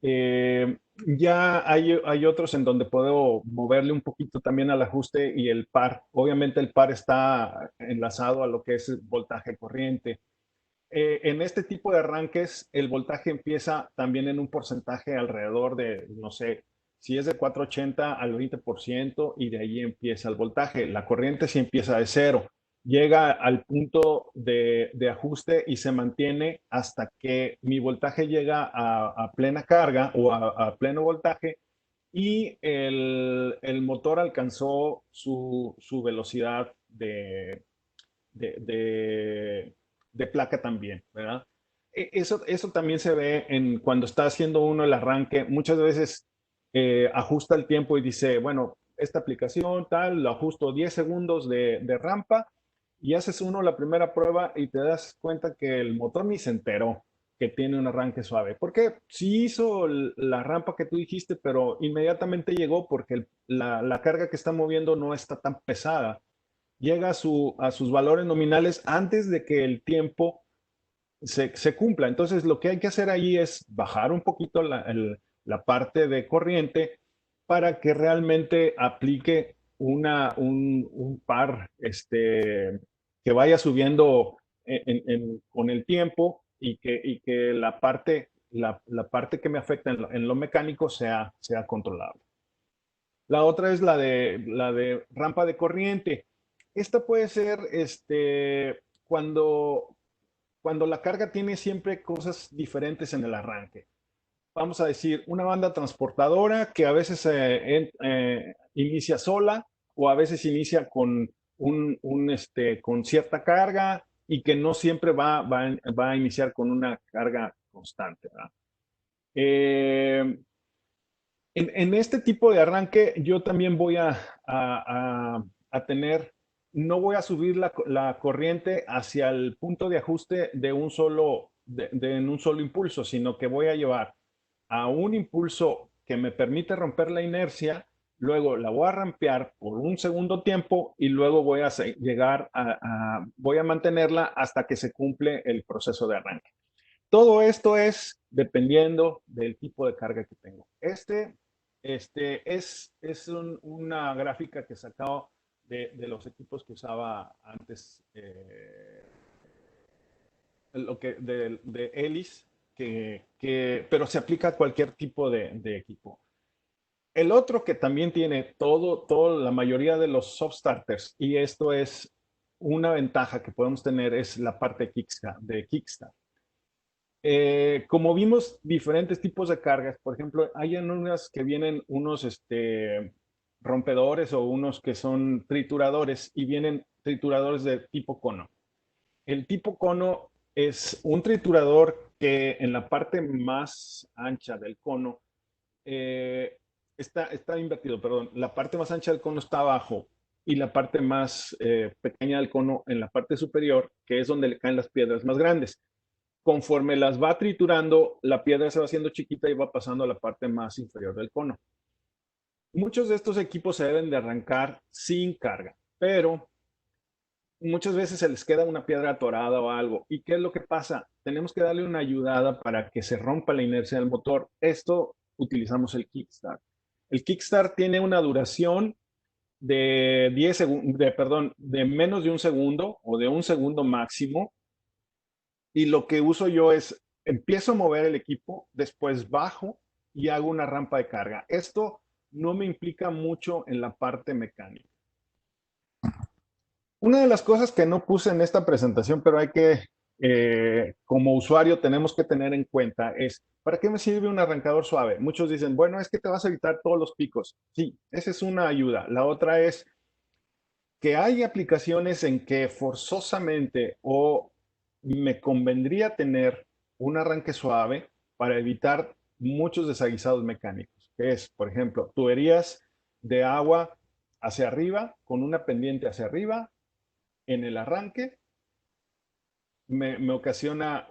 Eh, ya hay otros en donde puedo moverle un poquito también al ajuste y el par. Obviamente el par está enlazado a lo que es voltaje corriente. En este tipo de arranques, el voltaje empieza también en un porcentaje alrededor de, no sé, si es de 480 al 20% y de ahí empieza el voltaje. La corriente sí empieza de cero, llega al punto de ajuste y se mantiene hasta que mi voltaje llega a plena carga o a pleno voltaje y el motor alcanzó su velocidad de, de, de placa también, ¿verdad? Eso también se ve cuando está haciendo uno el arranque. Muchas veces ajusta el tiempo y dice, bueno, esta aplicación tal, lo ajusto 10 segundos de rampa y haces uno la primera prueba y te das cuenta que el motor ni se enteró que tiene un arranque suave. Porque sí hizo la rampa que tú dijiste, pero inmediatamente llegó porque la carga que está moviendo no está tan pesada, llega a sus valores nominales antes de que el tiempo se cumpla. Entonces, lo que hay que hacer ahí es bajar un poquito la parte de corriente para que realmente aplique un par que vaya subiendo con el tiempo y que la parte que me afecta en lo mecánico sea controlable. La otra es la de rampa de corriente. Esta puede ser cuando la carga tiene siempre cosas diferentes en el arranque. Vamos a decir, una banda transportadora que a veces inicia sola o a veces inicia con cierta carga y que no siempre va a iniciar con una carga constante, ¿verdad? Eh, en este tipo de arranque, yo también voy a tener, no voy a subir la corriente hacia el punto de ajuste en un solo impulso, sino que voy a llevar a un impulso que me permite romper la inercia, luego la voy a rampear por un segundo tiempo y luego voy a llegar voy a mantenerla hasta que se cumple el proceso de arranque. Todo esto es dependiendo del tipo de carga que tengo. Una gráfica que sacaba de los equipos que usaba antes, de Elis, pero se aplica a cualquier tipo de equipo. El otro que también tiene la mayoría de los soft starters, y esto es una ventaja que podemos tener, es la parte de Kickstart. Como vimos diferentes tipos de cargas, por ejemplo, hay en unas que vienen unos rompedores o unos que son trituradores y vienen trituradores de tipo cono. El tipo cono es un triturador que en la parte más ancha del cono está invertido, perdón, la parte más ancha del cono está abajo y la parte más pequeña del cono en la parte superior, que es donde le caen las piedras más grandes. Conforme las va triturando, la piedra se va haciendo chiquita y va pasando a la parte más inferior del cono. Muchos de estos equipos se deben de arrancar sin carga, pero muchas veces se les queda una piedra atorada o algo. ¿Y qué es lo que pasa? Tenemos que darle una ayudada para que se rompa la inercia del motor. Esto utilizamos el kickstart. El kickstart tiene una duración de 10 segundos, perdón, de menos de un segundo o de un segundo máximo. Y lo que uso yo es, empiezo a mover el equipo, después bajo y hago una rampa de carga. Esto no me implica mucho en la parte mecánica. Una de las cosas que no puse en esta presentación, pero hay que, como usuario, tenemos que tener en cuenta es, ¿para qué me sirve un arrancador suave? Muchos dicen, bueno, es que te vas a evitar todos los picos. Sí, esa es una ayuda. La otra es que hay aplicaciones en que forzosamente o me convendría tener un arranque suave para evitar muchos desaguisados mecánicos, que es, por ejemplo, tuberías de agua hacia arriba, con una pendiente hacia arriba, en el arranque, me ocasiona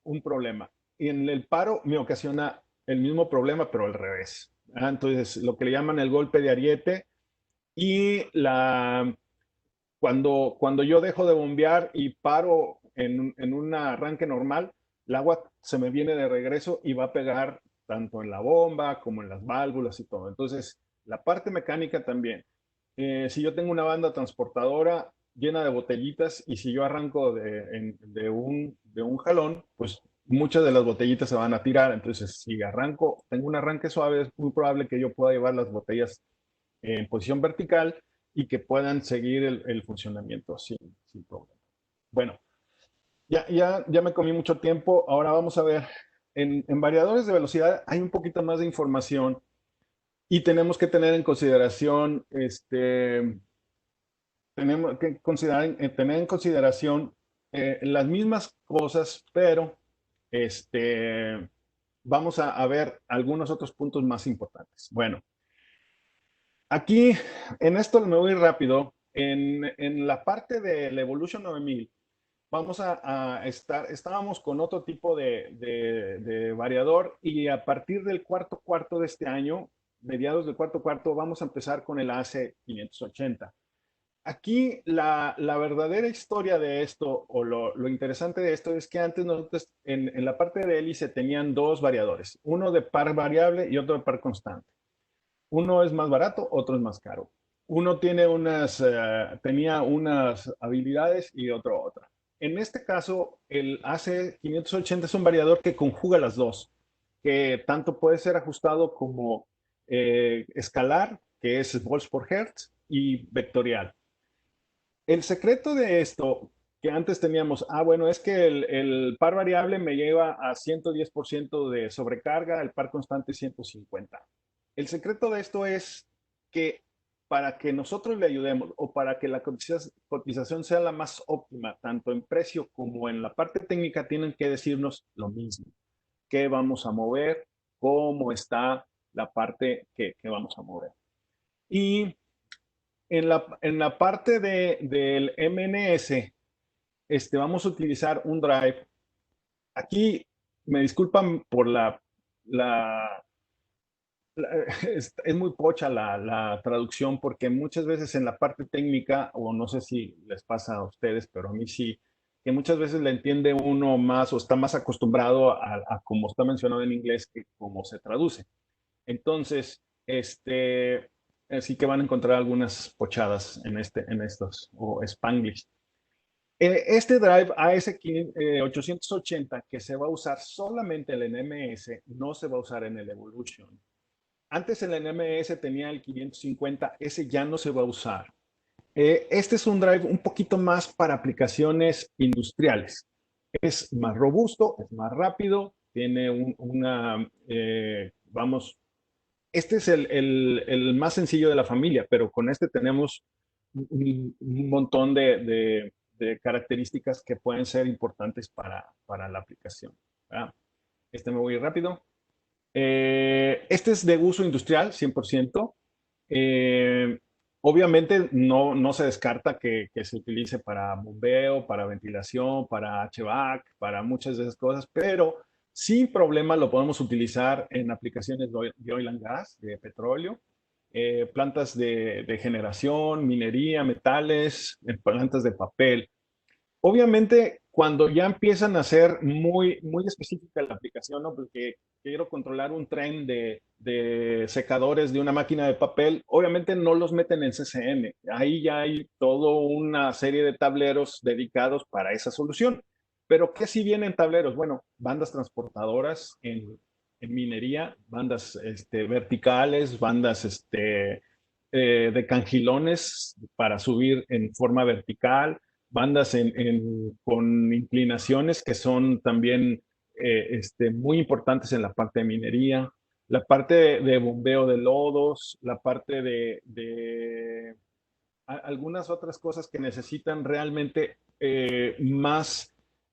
un problema. Y en el paro me ocasiona el mismo problema, pero al revés. Entonces, lo que le llaman el golpe de ariete y cuando yo dejo de bombear y paro en un arranque normal, el agua se me viene de regreso y va a pegar tanto en la bomba como en las válvulas y todo. Entonces, la parte mecánica también. Si yo tengo una banda transportadora llena de botellitas y si yo arranco de un jalón, pues muchas de las botellitas se van a tirar. Entonces, si arranco, tengo un arranque suave, es muy probable que yo pueda llevar las botellas en posición vertical y que puedan seguir el funcionamiento sin problema. Bueno, ya me comí mucho tiempo. Ahora vamos a ver, en variadores de velocidad hay un poquito más de información y tenemos que tener en consideración, tenemos que tener en consideración las mismas cosas, pero vamos a ver algunos otros puntos más importantes. Bueno, aquí, en esto me voy rápido. En la parte del Evolution 9000, estábamos con otro tipo de variador y a partir del cuarto cuarto de este año, mediados del cuarto cuarto, vamos a empezar con el AC580. Aquí la verdadera historia de esto, o lo interesante de esto, es que antes nosotros en la parte de hélice tenían dos variadores, uno de par variable y otro de par constante. Uno es más barato, otro es más caro. Uno tenía unas habilidades y otro otra. En este caso, el AC580 es un variador que conjuga las dos, que tanto puede ser ajustado como escalar, que es volts por hertz, y vectorial. El secreto de esto, que antes teníamos, bueno, es que el par variable me lleva a 110% de sobrecarga, el par constante 150. El secreto de esto es que para que nosotros le ayudemos o para que la cotización sea la más óptima, tanto en precio como en la parte técnica, tienen que decirnos lo mismo. ¿Qué vamos a mover? ¿Cómo está la parte que vamos a mover? Y en la parte del MNS, vamos a utilizar un drive. Aquí me disculpan por la es muy pocha la traducción porque muchas veces en la parte técnica, o no sé si les pasa a ustedes, pero a mí sí, que muchas veces le entiende uno más o está más acostumbrado a como está mencionado en inglés que cómo se traduce. Entonces, sí que van a encontrar algunas pochadas en estos, o Spanglish. Este drive AS880 que se va a usar solamente en el NMS, no se va a usar en el Evolution. Antes el NMS tenía el 550, ese ya no se va a usar. Este es un drive un poquito más para aplicaciones industriales. Es más robusto, es más rápido, tiene este es el más sencillo de la familia, pero con este tenemos un montón de características que pueden ser importantes para la aplicación. ¿Verdad? Me voy rápido. Este es de uso industrial, 100%. Obviamente no se descarta que se utilice para bombeo, para ventilación, para HVAC, para muchas de esas cosas, pero sin problema lo podemos utilizar en aplicaciones de oil and gas, de petróleo, plantas de generación, minería, metales, plantas de papel. Obviamente, cuando ya empiezan a ser muy específica la aplicación, ¿no? Porque quiero controlar un tren de secadores de una máquina de papel, obviamente no los meten en CCM. Ahí ya hay toda una serie de tableros dedicados para esa solución. Pero ¿qué si vienen tableros? Bueno, bandas transportadoras en minería, bandas verticales, bandas de cangilones para subir en forma vertical, bandas con inclinaciones que son también muy importantes en la parte de minería, la parte de bombeo de lodos, la parte de algunas otras cosas que necesitan realmente más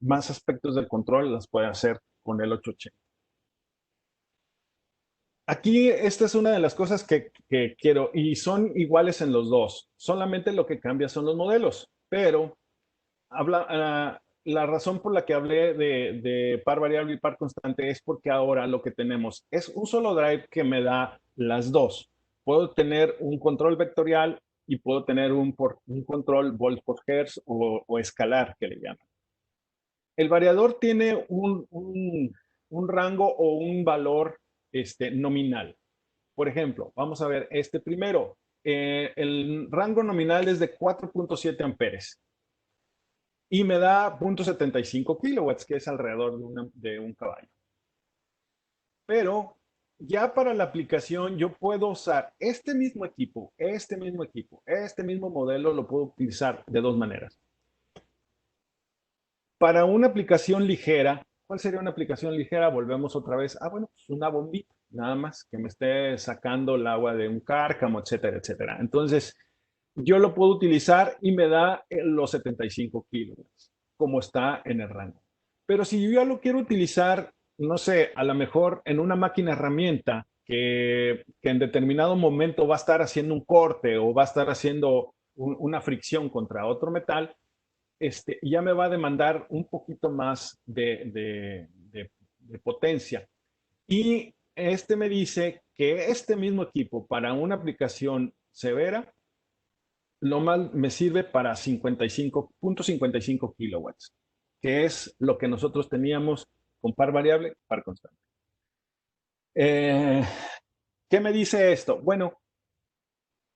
aspectos del control, las puede hacer con el 880. Aquí esta es una de las cosas que quiero, y son iguales en los dos, solamente lo que cambia son los modelos, pero la razón por la que hablé de par variable y par constante es porque ahora lo que tenemos es un solo drive que me da las dos. Puedo tener un control vectorial y puedo tener un control volt por hertz o escalar, que le llaman. El variador tiene un rango o un valor nominal. Por ejemplo, vamos a ver este primero. El rango nominal es de 4.7 amperes y me da 0.75 kilowatts, que es alrededor de un caballo. Pero ya para la aplicación yo puedo usar este mismo equipo, este mismo modelo, lo puedo utilizar de dos maneras. Para una aplicación ligera, ¿cuál sería una aplicación ligera? Volvemos otra vez. Bueno, pues una bombita, nada más, que me esté sacando el agua de un cárcamo, etcétera, etcétera. Entonces, yo lo puedo utilizar y me da los 75 kilowatts, como está en el rango. Pero si yo ya lo quiero utilizar, no sé, a lo mejor en una máquina herramienta que en determinado momento va a estar haciendo un corte o va a estar haciendo una fricción contra otro metal, ya me va a demandar un poquito más de potencia. Y me dice que este mismo equipo para una aplicación severa, lo más me sirve para 55.55 kilowatts, que es lo que nosotros teníamos con par variable, par constante. Eh, ¿Qué me dice esto? Bueno,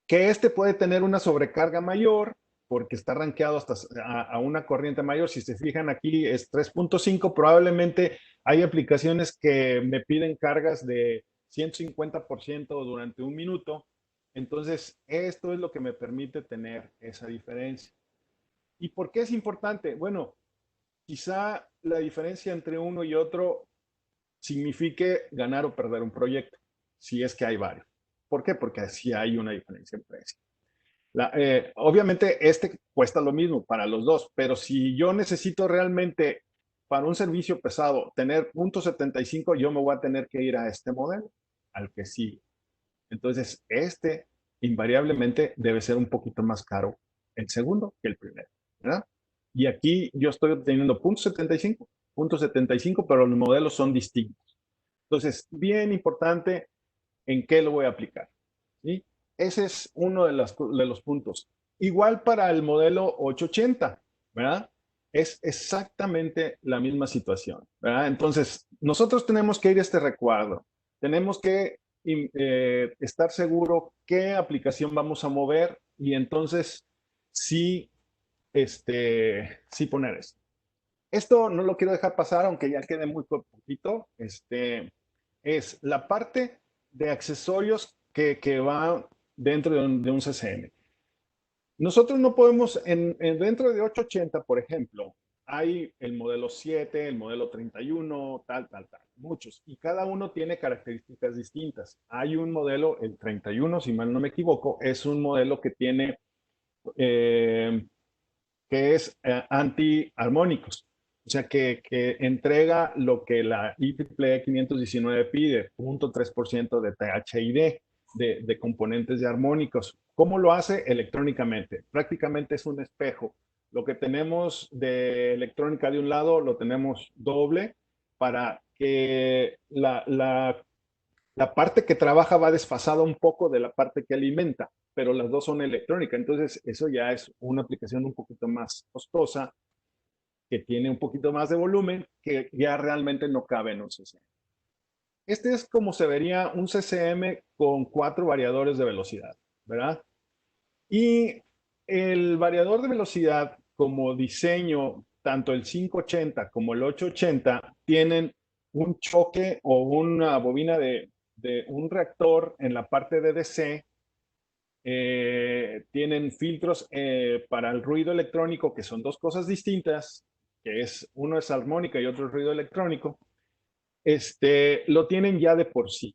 que puede tener una sobrecarga mayor porque está rankeado hasta a una corriente mayor. Si se fijan aquí es 3.5, probablemente hay aplicaciones que me piden cargas de 150% durante un minuto. Entonces, esto es lo que me permite tener esa diferencia. ¿Y por qué es importante? Bueno, quizá la diferencia entre uno y otro signifique ganar o perder un proyecto, si es que hay varios. ¿Por qué? Porque así hay una diferencia en precio. Obviamente cuesta lo mismo para los dos, pero si yo necesito realmente para un servicio pesado tener .75, yo me voy a tener que ir a este modelo, al que sí. Entonces, invariablemente debe ser un poquito más caro el segundo que el primero, ¿verdad? Y aquí yo estoy obteniendo .75, pero los modelos son distintos. Entonces, bien importante en qué lo voy a aplicar. ¿Sí? Ese es uno de los puntos. Igual para el modelo 880, ¿verdad? Es exactamente la misma situación, ¿verdad? Entonces, nosotros tenemos que ir a este recuadro. Tenemos que estar seguro qué aplicación vamos a mover y entonces sí, sí poner esto. Esto no lo quiero dejar pasar, aunque ya quede muy poquito. Es la parte de accesorios que va dentro de un CCM. Nosotros no podemos, dentro de 880, por ejemplo, hay el modelo 7, el modelo 31, tal, muchos. Y cada uno tiene características distintas. Hay un modelo, el 31, si mal no me equivoco, es un modelo que tiene, que es anti-armónicos. O sea, que entrega lo que la IEEE 519 pide, 0.3% de THID, de componentes de armónicos, ¿Cómo lo hace? Electrónicamente. Prácticamente es un espejo. Lo que tenemos de electrónica de un lado lo tenemos doble para que la parte que trabaja va desfasada un poco de la parte que alimenta, pero las dos son electrónicas. Entonces, eso ya es una aplicación un poquito más costosa, que tiene un poquito más de volumen, que ya realmente no cabe en un CCM. Este es como se vería un CCM con 4 variadores de velocidad, ¿verdad? Y el variador de velocidad como diseño, tanto el 580 como el 880 tienen un choque o una bobina de un reactor en la parte de DC. Tienen filtros para el ruido electrónico, que son dos cosas distintas, que es uno es armónica y otro es ruido electrónico. Lo tienen ya de por sí.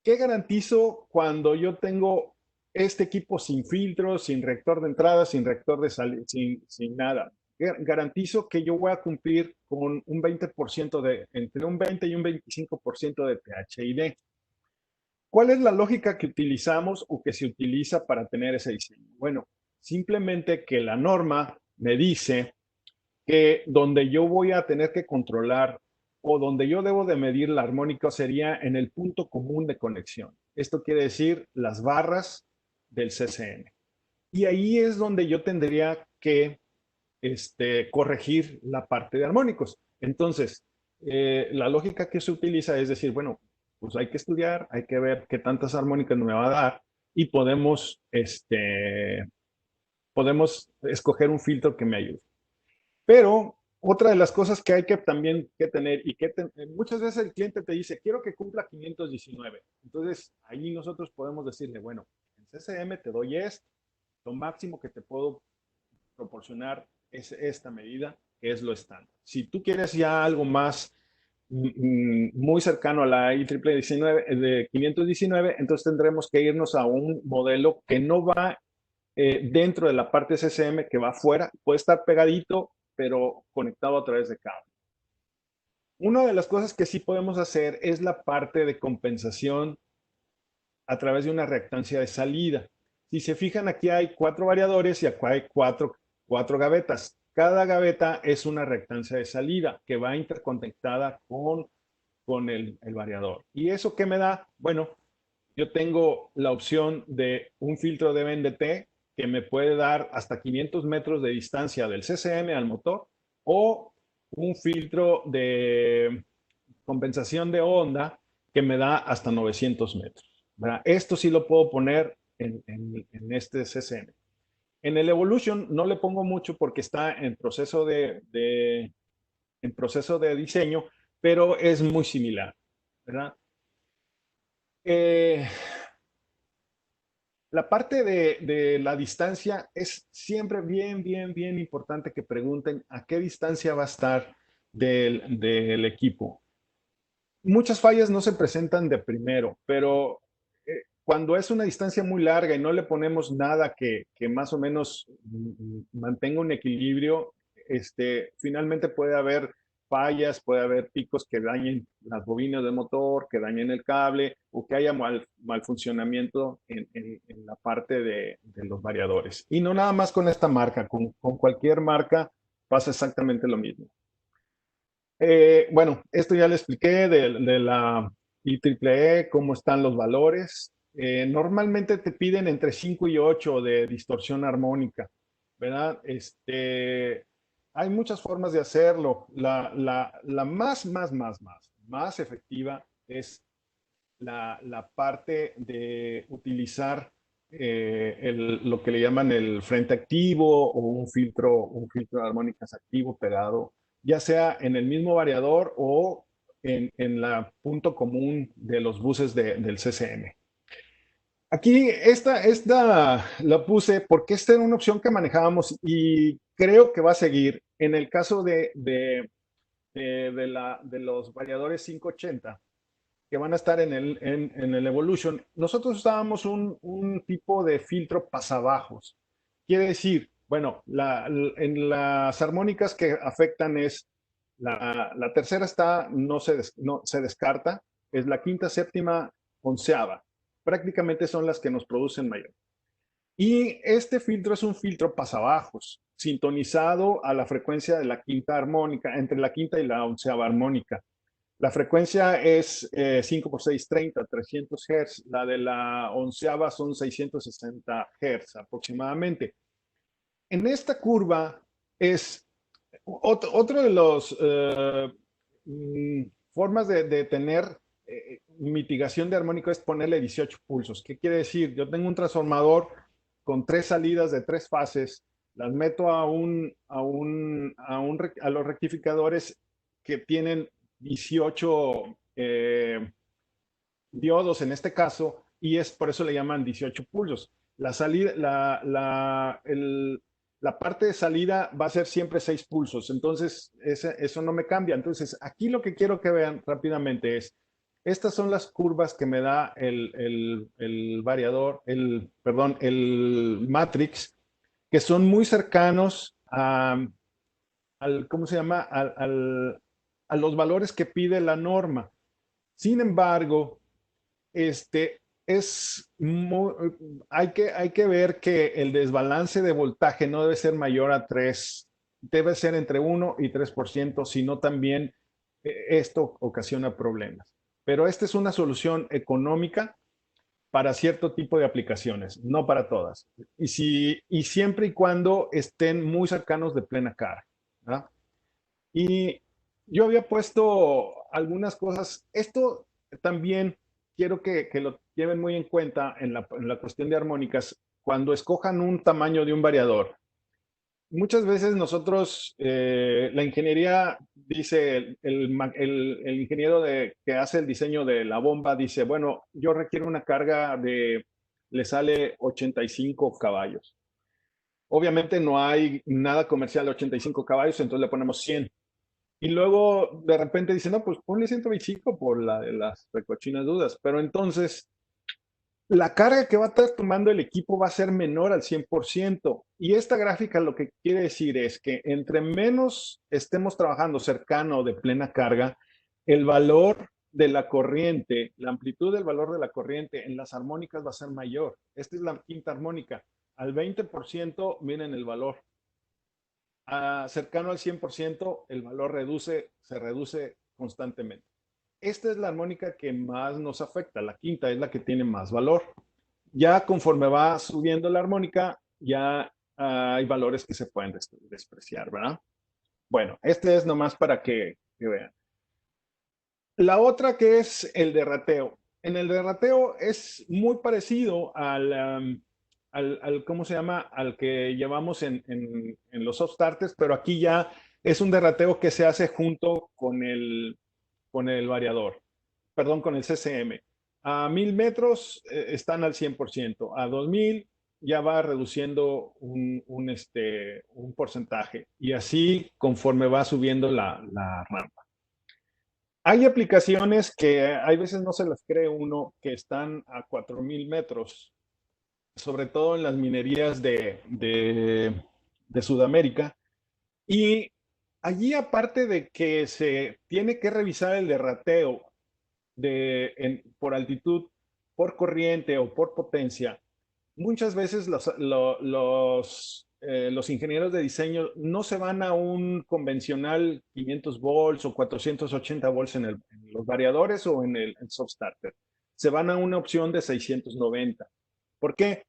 ¿Qué garantizo cuando yo tengo este equipo sin filtros, sin reactor de entrada, sin reactor de salida, sin nada? Garantizo que yo voy a cumplir con un 20% entre un 20 y un 25% de PHID. ¿Cuál es la lógica que utilizamos o que se utiliza para tener ese diseño? Bueno, simplemente que la norma me dice que donde yo voy a tener que controlar o donde yo debo de medir la armónica sería en el punto común de conexión. Esto quiere decir las barras del CCM. Y ahí es donde yo tendría que corregir la parte de armónicos. Entonces, la lógica que se utiliza es decir, bueno, pues hay que estudiar, hay que ver qué tantas armónicas me va a dar y podemos escoger un filtro que me ayude. Pero otra de las cosas que hay que también que tener y muchas veces el cliente te dice, quiero que cumpla 519. Entonces, ahí nosotros podemos decirle, bueno, en CCM te doy esto, lo máximo que te puedo proporcionar es esta medida, que es lo estándar. Si tú quieres ya algo más muy cercano a la IEEE 19, de 519, entonces tendremos que irnos a un modelo que no va dentro de la parte CCM, que va afuera, puede estar pegadito, pero conectado a través de cable. Una de las cosas que sí podemos hacer es la parte de compensación a través de una reactancia de salida. Si se fijan, aquí hay 4 variadores y acá hay cuatro gavetas. Cada gaveta es una reactancia de salida que va interconectada con el variador. ¿Y eso qué me da? Bueno, yo tengo la opción de un filtro de BNDT que me puede dar hasta 500 metros de distancia del CCM al motor o un filtro de compensación de onda que me da hasta 900 metros. ¿Verdad? Esto sí lo puedo poner en este CCM. En el Evolution no le pongo mucho porque está en proceso en proceso de diseño, pero es muy similar. ¿Verdad? Eh, la parte de la distancia es siempre bien importante que pregunten a qué distancia va a estar del equipo. Muchas fallas no se presentan de primero, pero cuando es una distancia muy larga y no le ponemos nada que más o menos mantenga un equilibrio, finalmente puede haber fallas, puede haber picos que dañen las bobinas del motor, que dañen el cable o que haya mal funcionamiento en la parte de los variadores. Y no nada más con esta marca, con cualquier marca pasa exactamente lo mismo. Bueno, esto ya le expliqué de la IEEE, cómo están los valores. Normalmente te piden entre 5 y 8 de distorsión armónica, ¿verdad? Hay muchas formas de hacerlo. La más efectiva es la parte de utilizar lo que le llaman el frente activo o un filtro de armónicas activo pegado, ya sea en el mismo variador o en la punto común de los buses del CCM. Aquí esta la puse porque esta era una opción que manejábamos y creo que va a seguir. En el caso de los variadores 580 que van a estar en el Evolution, nosotros usábamos un tipo de filtro pasabajos. Quiere decir, bueno, en las armónicas que afectan es la tercera no se descarta, es la quinta, séptima, onceava. Prácticamente son las que nos producen mayor. Y este filtro es un filtro pasabajos, sintonizado a la frecuencia de la quinta armónica, entre la quinta y la onceava armónica. La frecuencia es 5 por 6, 30, 300 Hz. La de la onceava son 660 Hz aproximadamente. En esta curva es otro de los formas de tener mitigación de armónico es ponerle 18 pulsos. ¿Qué quiere decir? Yo tengo un transformador con 3 salidas de 3 fases, las meto a los rectificadores que tienen 18 diodos en este caso, y es por eso le llaman 18 pulsos. La salida, la parte de salida va a ser siempre 6 pulsos, entonces eso no me cambia. Entonces, aquí lo que quiero que vean rápidamente es, estas son las curvas que me da el variador, perdón, el matrix, que son muy cercanos ¿cómo se llama? A los valores que pide la norma. Sin embargo, este, hay que ver que el desbalance de voltaje no debe ser mayor a 3, debe ser entre 1 y 3%, sino también esto ocasiona problemas. Pero esta es una solución económica para cierto tipo de aplicaciones, no para todas. Y siempre y cuando estén muy cercanos de plena carga, ¿verdad? Y yo había puesto algunas cosas. Esto también quiero que lo lleven muy en cuenta en la cuestión de armónicas cuando escojan un tamaño de un variador. Muchas veces nosotros, la ingeniería dice, el ingeniero que hace el diseño de la bomba dice, bueno, yo requiero una carga le sale 85 caballos. Obviamente no hay nada comercial de 85 caballos, entonces le ponemos 100. Y luego de repente dicen, no, pues ponle 125 por la de las recochinas dudas. Pero entonces la carga que va a estar tomando el equipo va a ser menor al 100%. Y esta gráfica lo que quiere decir es que entre menos estemos trabajando cercano de plena carga, el valor de la corriente, la amplitud del valor de la corriente en las armónicas va a ser mayor. Esta es la quinta armónica. Al 20%, miren el valor cercano al 100%, el valor se reduce constantemente. Esta es la armónica que más nos afecta, la quinta es la que tiene más valor. Ya conforme va subiendo la armónica, ya hay valores que se pueden despreciar, ¿verdad? Bueno, este es nomás para que vean. La otra que es el derrateo. En el derrateo es muy parecido ¿cómo se llama? Al que llevamos en los soft starters, pero aquí ya es un derrateo que se hace junto con el variador, perdón, con el CCM. A 1000 metros están al 100%, a 2000 ya va reduciendo un porcentaje y así conforme va subiendo la rampa. Hay aplicaciones que hay veces no se las cree uno que están a 4000 metros, sobre todo en las minerías de Sudamérica. Y allí, aparte de que se tiene que revisar el derrateo por altitud, por corriente o por potencia, muchas veces los ingenieros de diseño no se van a un convencional 500 volts o 480 volts en los variadores o en el soft starter. Se van a una opción de 690. ¿Por qué?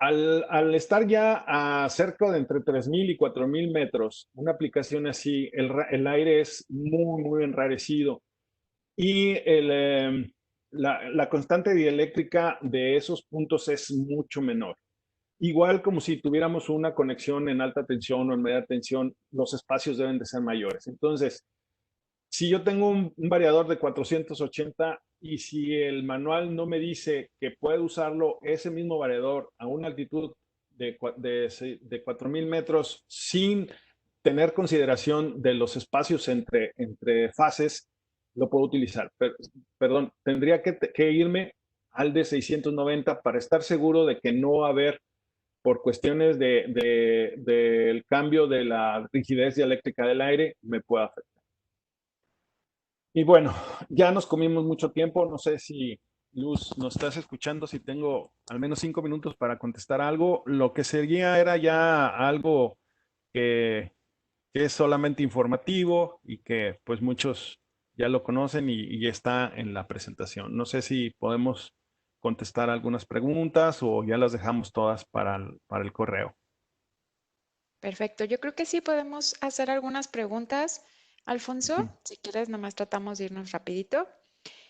Al estar ya a cerca de entre 3000 y 4000 metros, una aplicación así, el aire es muy, muy enrarecido y la constante dieléctrica de esos puntos es mucho menor. Igual como si tuviéramos una conexión en alta tensión o en media tensión, los espacios deben de ser mayores. Entonces, si yo tengo un variador de 480 y si el manual no me dice que puedo usarlo, ese mismo variador a una altitud de 4000 metros sin tener consideración de los espacios entre fases, lo puedo utilizar. Perdón, tendría que irme al de 690 para estar seguro de que no va a haber, por cuestiones del cambio de la rigidez dieléctrica del aire, me pueda afectar. Y bueno, ya nos comimos mucho tiempo, no sé si Luz, ¿nos estás escuchando? Si tengo al menos 5 minutos para contestar algo, lo que seguía era ya algo que, que es solamente informativo y que pues muchos ya lo conocen y está en la presentación. No sé si podemos contestar algunas preguntas o ya las dejamos todas para el correo. Perfecto. Yo creo que sí podemos hacer algunas preguntas. Alfonso, Ujú. si quieres, nomás tratamos de irnos rapidito.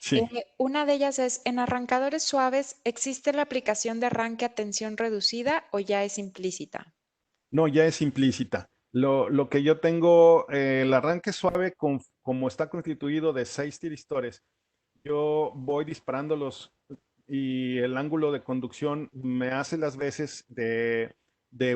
Sí, Una de ellas es, ¿en arrancadores suaves existe la aplicación de arranque a tensión reducida o ya es implícita? no, ya es implícita. Lo que yo tengo, el arranque suave, como está constituido de 6 tiristores, yo voy disparándolos y el ángulo de conducción me hace las veces de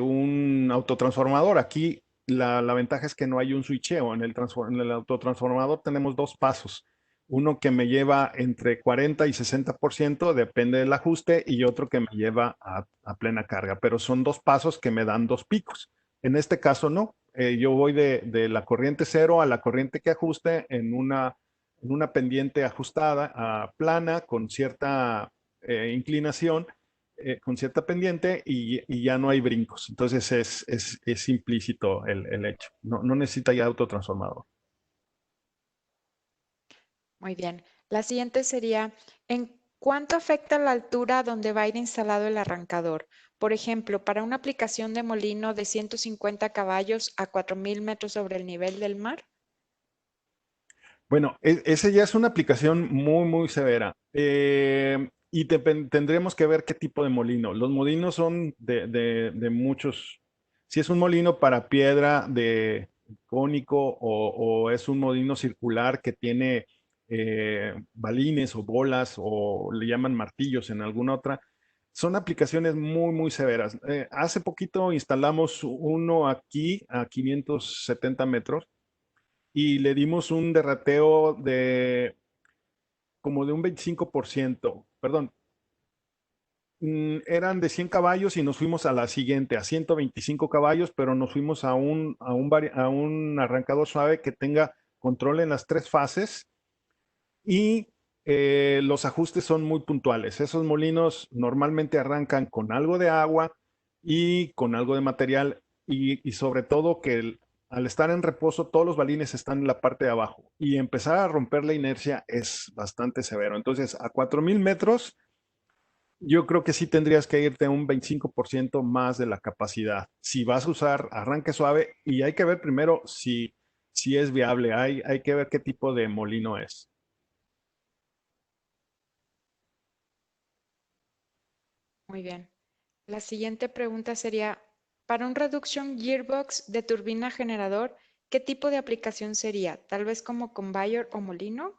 un autotransformador. Aquí la ventaja es que no hay un switcheo. En el autotransformador tenemos dos pasos. Uno que me lleva entre 40 y 60%, depende del ajuste, y otro que me lleva a plena carga. Pero son dos pasos que me dan dos picos. En este caso no. Yo voy de la corriente cero a la corriente que ajuste en una pendiente ajustada, plana, con cierta inclinación, con cierta pendiente y ya no hay brincos. Entonces es implícito el hecho. No, no necesita ya autotransformador. Muy bien. La siguiente sería, ¿en cuánto afecta la altura donde va a ir instalado el arrancador? Por ejemplo, para una aplicación de molino de 150 caballos a 4.000 metros sobre el nivel del mar. Bueno, ese ya es una aplicación muy, muy severa. Y tendremos que ver qué tipo de molino. Los molinos son de muchos. Si es un molino para piedra de cónico o es un molino circular que tiene balines o bolas o le llaman martillos en alguna otra, son aplicaciones muy, muy severas. Hace poquito instalamos uno aquí a 570 metros y le dimos un derrateo de como de un 25%, perdón, eran de 100 caballos y nos fuimos a la siguiente, a 125 caballos, pero nos fuimos a un arrancador suave que tenga control en las tres fases y los ajustes son muy puntuales. Esos molinos normalmente arrancan con algo de agua y con algo de material y sobre todo que al estar en reposo todos los balines están en la parte de abajo y empezar a romper la inercia es bastante severo. Entonces a 4000 metros yo creo que sí tendrías que irte a un 25% más de la capacidad. Si vas a usar arranque suave y hay que ver primero si es viable, hay que ver qué tipo de molino es. Muy bien. La siguiente pregunta sería, para un reduction gearbox de turbina generador, ¿qué tipo de aplicación sería? Tal vez como conveyor o molino.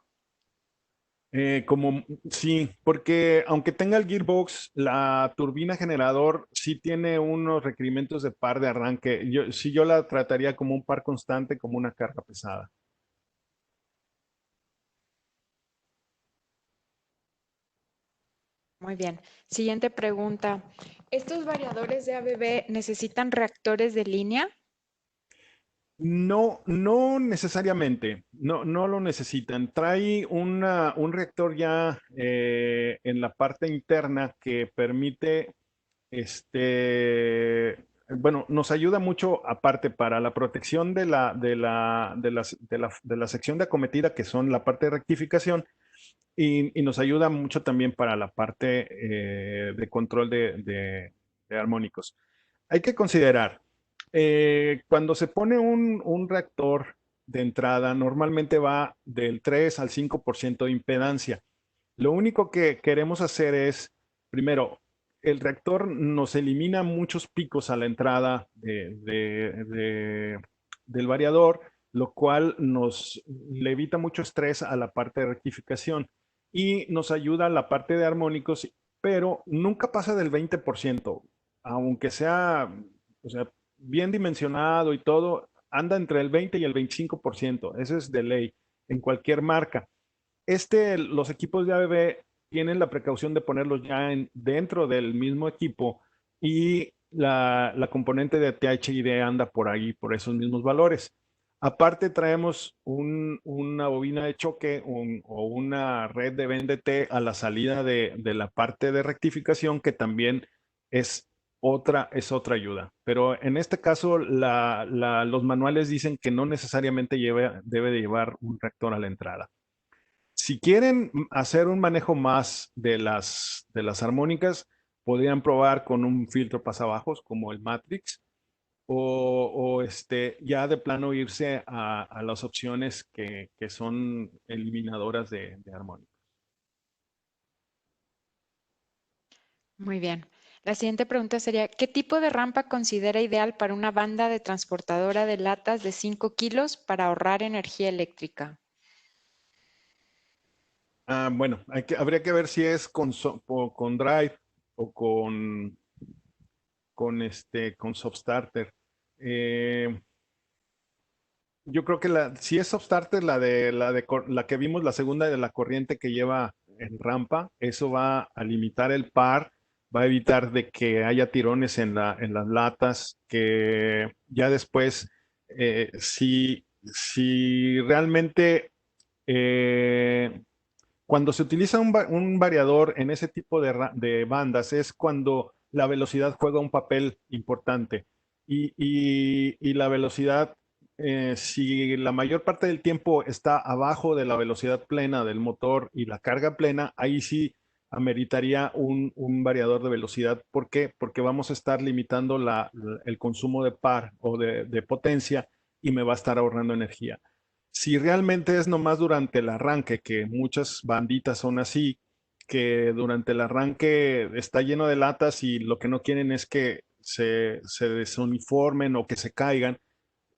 Sí, porque aunque tenga el gearbox, la turbina generador sí tiene unos requerimientos de par de arranque. Yo la trataría como un par constante, como una carga pesada. Muy bien. Siguiente pregunta. ¿Estos variadores de ABB necesitan reactores de línea? No, no necesariamente, no, no lo necesitan. Trae un reactor ya en la parte interna que permite bueno, nos ayuda mucho aparte para la protección de la sección de acometida, que son la parte de rectificación, y nos ayuda mucho también para la parte de control de armónicos. Hay que considerar, cuando se pone un reactor de entrada, normalmente va del 3 al 5% de impedancia. Lo único que queremos hacer es, primero, el reactor nos elimina muchos picos a la entrada del variador, lo cual nos le evita mucho estrés a la parte de rectificación y nos ayuda a la parte de armónicos, pero nunca pasa del 20%, aunque sea, o sea, bien dimensionado y todo, anda entre el 20 y el 25%. Eso es de ley en cualquier marca. Los equipos de ABB tienen la precaución de ponerlos ya dentro del mismo equipo y la componente de THID anda por ahí, por esos mismos valores. Aparte traemos una bobina de choque o una red de VNDT a la salida de la parte de rectificación que también es otra ayuda. Pero en este caso los manuales dicen que no necesariamente debe de llevar un reactor a la entrada. Si quieren hacer un manejo más de las armónicas, podrían probar con un filtro pasabajos como el Matrix o ya de plano irse a las opciones que son eliminadoras de armónicos. Muy bien. La siguiente pregunta sería, ¿qué tipo de rampa considera ideal para una banda de transportadora de latas de 5 kilos para ahorrar energía eléctrica? Bueno, habría que ver si es con Drive o con Substarter. Eh, yo creo que si es Substarter, la que vimos, la segunda de la corriente que lleva en rampa, eso va a limitar el par, va a evitar de que haya tirones en las latas, que ya después, si realmente eh, cuando se utiliza un variador en ese tipo de bandas es cuando la velocidad juega un papel importante. Y la velocidad, si la mayor parte del tiempo está abajo de la velocidad plena del motor y la carga plena, ahí sí ameritaría un variador de velocidad. ¿Por qué? Porque vamos a estar limitando el consumo de par o de potencia y me va a estar ahorrando energía. Si realmente es nomás durante el arranque, que muchas banditas son así, que durante el arranque está lleno de latas y lo que no quieren es que se desuniformen o que se caigan,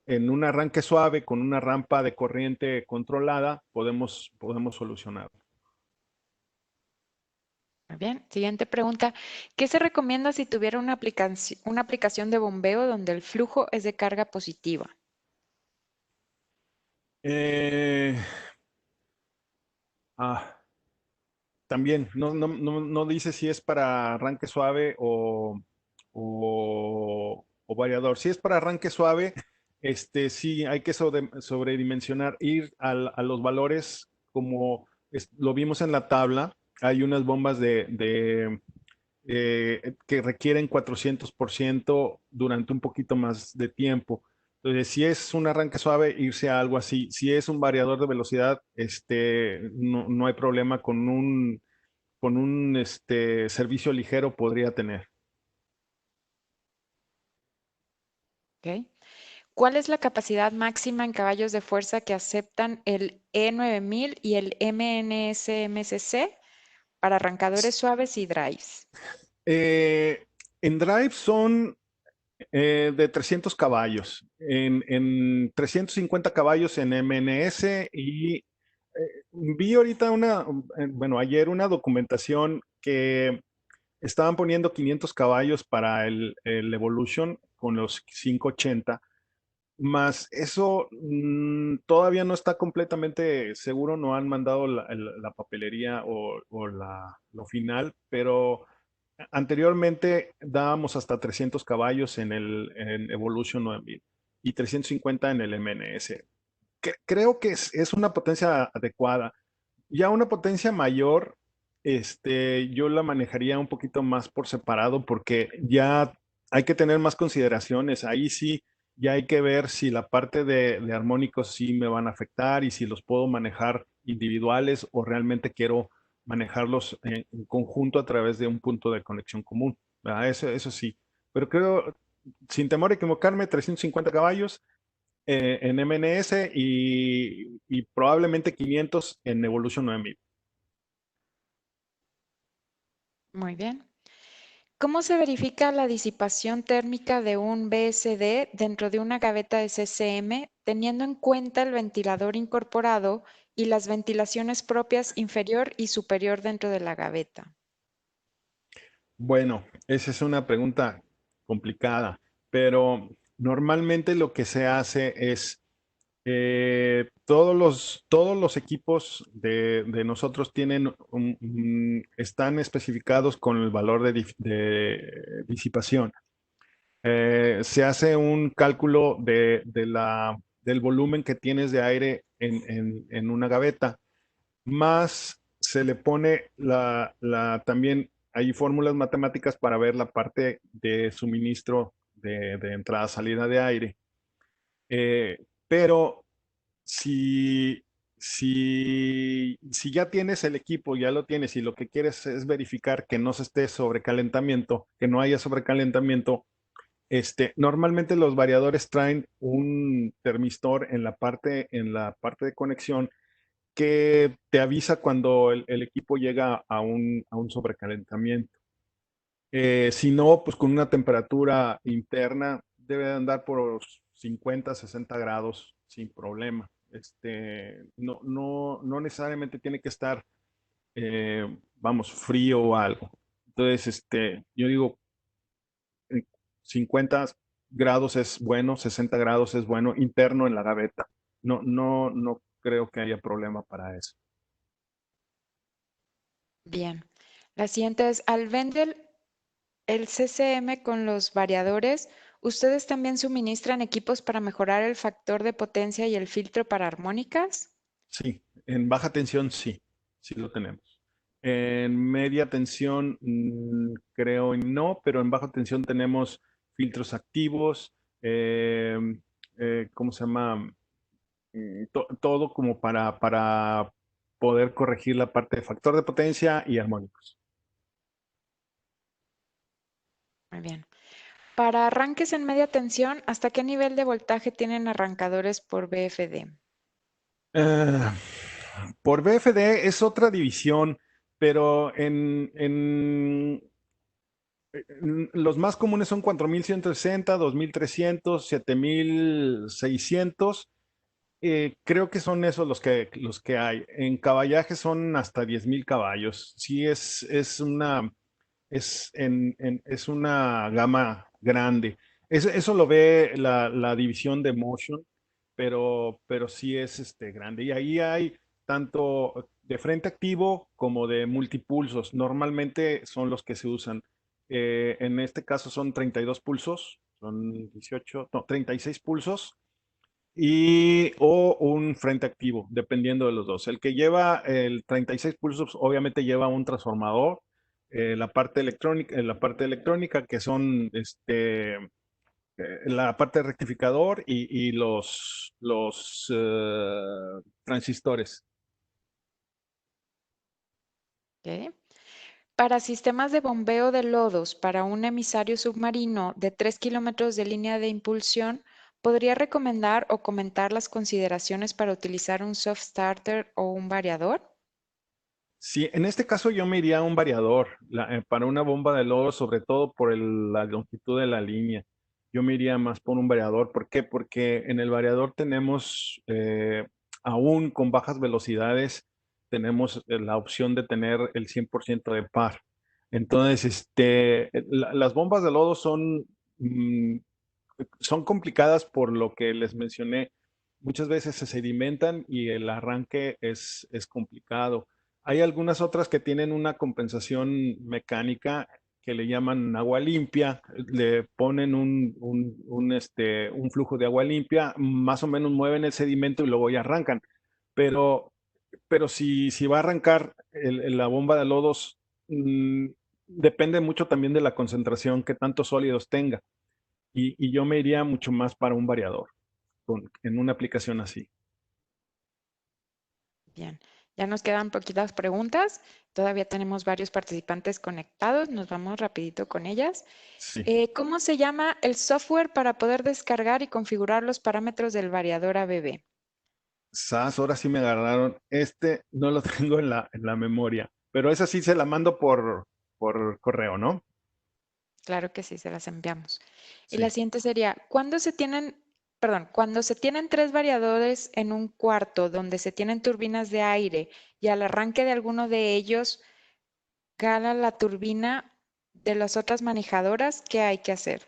en un arranque suave con una rampa de corriente controlada podemos solucionarlo. Muy bien. Siguiente pregunta. ¿Qué se recomienda si tuviera una aplicación de bombeo donde el flujo es de carga positiva? Eh, ah, También, no dice si es para arranque suave o variador. Si es para arranque suave, sí hay que sobredimensionar, ir a los valores como lo vimos en la tabla. Hay unas bombas que requieren 400% durante un poquito más de tiempo. Entonces, si es un arranque suave, irse a algo así. Si es un variador de velocidad, no hay problema con un servicio ligero podría tener. Ok. ¿Cuál es la capacidad máxima en caballos de fuerza que aceptan el E9000 y el MNSMCC para arrancadores suaves y drives? En Drive son de 300 caballos, en 350 caballos en MNS y vi ahorita bueno, ayer una documentación que estaban poniendo 500 caballos para el Evolution con los 580. Más eso todavía no está completamente seguro, no han mandado la papelería o lo final, pero anteriormente dábamos hasta 300 caballos en Evolution 9000 y 350 en el MNS. Creo que es una potencia adecuada. Ya una potencia mayor, yo la manejaría un poquito más por separado porque ya hay que tener más consideraciones. Ahí sí, ya hay que ver si la parte de armónicos sí me van a afectar y si los puedo manejar individuales o realmente quiero manejarlos en conjunto a través de un punto de conexión común. ¿Verdad? Eso sí. Pero creo, sin temor a equivocarme, 350 caballos en MNS y probablemente 500 en Evolution 9000. Muy bien. ¿Cómo se verifica la disipación térmica de un BSD dentro de una gaveta de CCM, teniendo en cuenta el ventilador incorporado y las ventilaciones propias inferior y superior dentro de la gaveta? Bueno, esa es una pregunta complicada, pero normalmente lo que se hace es todos los equipos de nosotros están especificados con el valor de disipación. Se hace un cálculo del volumen que tienes de aire en una gaveta, más se le pone también hay fórmulas matemáticas para ver la parte de suministro de entrada-salida de aire. Pero si, si ya tienes el equipo, ya lo tienes y lo que quieres es verificar que no se esté sobrecalentamiento, que no haya sobrecalentamiento, normalmente los variadores traen un termistor en la parte de conexión que te avisa cuando el equipo llega a un sobrecalentamiento. Si no, pues con una temperatura interna debe de andar por 50, 60 grados sin problema. No necesariamente tiene que estar, vamos, frío o algo. Entonces, yo digo, eh, 50 grados es bueno, 60 grados es bueno, interno en la gaveta. No creo que haya problema para eso. Bien. La siguiente es, al vender el CCM con los variadores, ¿ustedes también suministran equipos para mejorar el factor de potencia y el filtro para armónicas? Sí, en baja tensión sí, sí lo tenemos. En media tensión creo no, pero en baja tensión tenemos filtros activos, eh, ¿cómo se llama? Todo como para poder corregir la parte de factor de potencia y armónicos. Muy bien. Para arranques en media tensión, ¿hasta qué nivel de voltaje tienen arrancadores por BFD? Eh, por BFD es otra división, pero los más comunes son 4160, 2300, 7600. Creo que son esos los que hay. En caballaje son hasta 10,000 caballos. Sí, es una gama grande. Eso lo ve la división de Motion, pero sí es grande. Y ahí hay tanto de frente activo como de multipulsos. Normalmente son los que se usan. En este caso son 32 pulsos, son 18, no, 36 pulsos o un frente activo, dependiendo de los dos. El que lleva el 36 pulsos obviamente lleva un transformador, la parte electrónica que son la parte de rectificador y los transistores. Ok. Para sistemas de bombeo de lodos para un emisario submarino de 3 kilómetros de línea de impulsión, ¿podría recomendar o comentar las consideraciones para utilizar un soft starter o un variador? Sí, en este caso yo me iría a un variador para una bomba de lodo, sobre todo por la longitud de la línea. Yo me iría más por un variador. ¿Por qué? Porque en el variador tenemos, aún con bajas velocidades, tenemos la opción de tener el 100% de par. Entonces, las bombas de lodo son complicadas por lo que les mencioné. Muchas veces se sedimentan y el arranque es complicado. Hay algunas otras que tienen una compensación mecánica que le llaman agua limpia, le ponen un flujo de agua limpia, más o menos mueven el sedimento y luego ya arrancan. Pero, pero si va a arrancar la bomba de lodos, mm, depende mucho también de la concentración que tantos sólidos tenga. Y yo me iría mucho más para un variador en una aplicación así. Bien, ya nos quedan poquitas preguntas. Todavía tenemos varios participantes conectados. Nos vamos rapidito con ellas. Sí. ¿Cómo se llama el software para poder descargar y configurar los parámetros del variador ABB? SAS, ahora sí me agarraron. No lo tengo en la memoria, pero esa sí se la mando por correo, ¿no? Claro que sí, se las enviamos. Y la Sí. siguiente sería, cuando se tienen tres variadores en un cuarto donde se tienen turbinas de aire y al arranque de alguno de ellos gana la turbina de las otras manejadoras, ¿qué hay que hacer?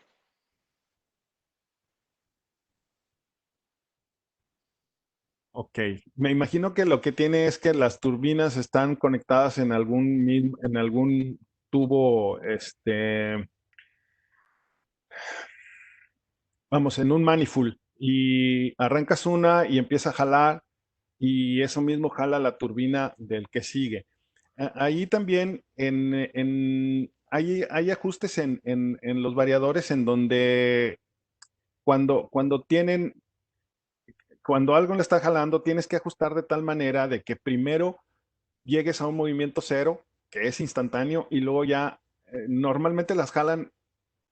Ok. Me imagino que lo que tiene es que las turbinas están conectadas en algún tubo, vamos, en un manifold. y arrancas una y empieza a jalar y eso mismo jala la turbina del que sigue. Ahí también hay ajustes en los variadores en donde cuando cuando algo le está jalando, tienes que ajustar de tal manera de que primero llegues a un movimiento cero, que es instantáneo, y luego ya normalmente las jalan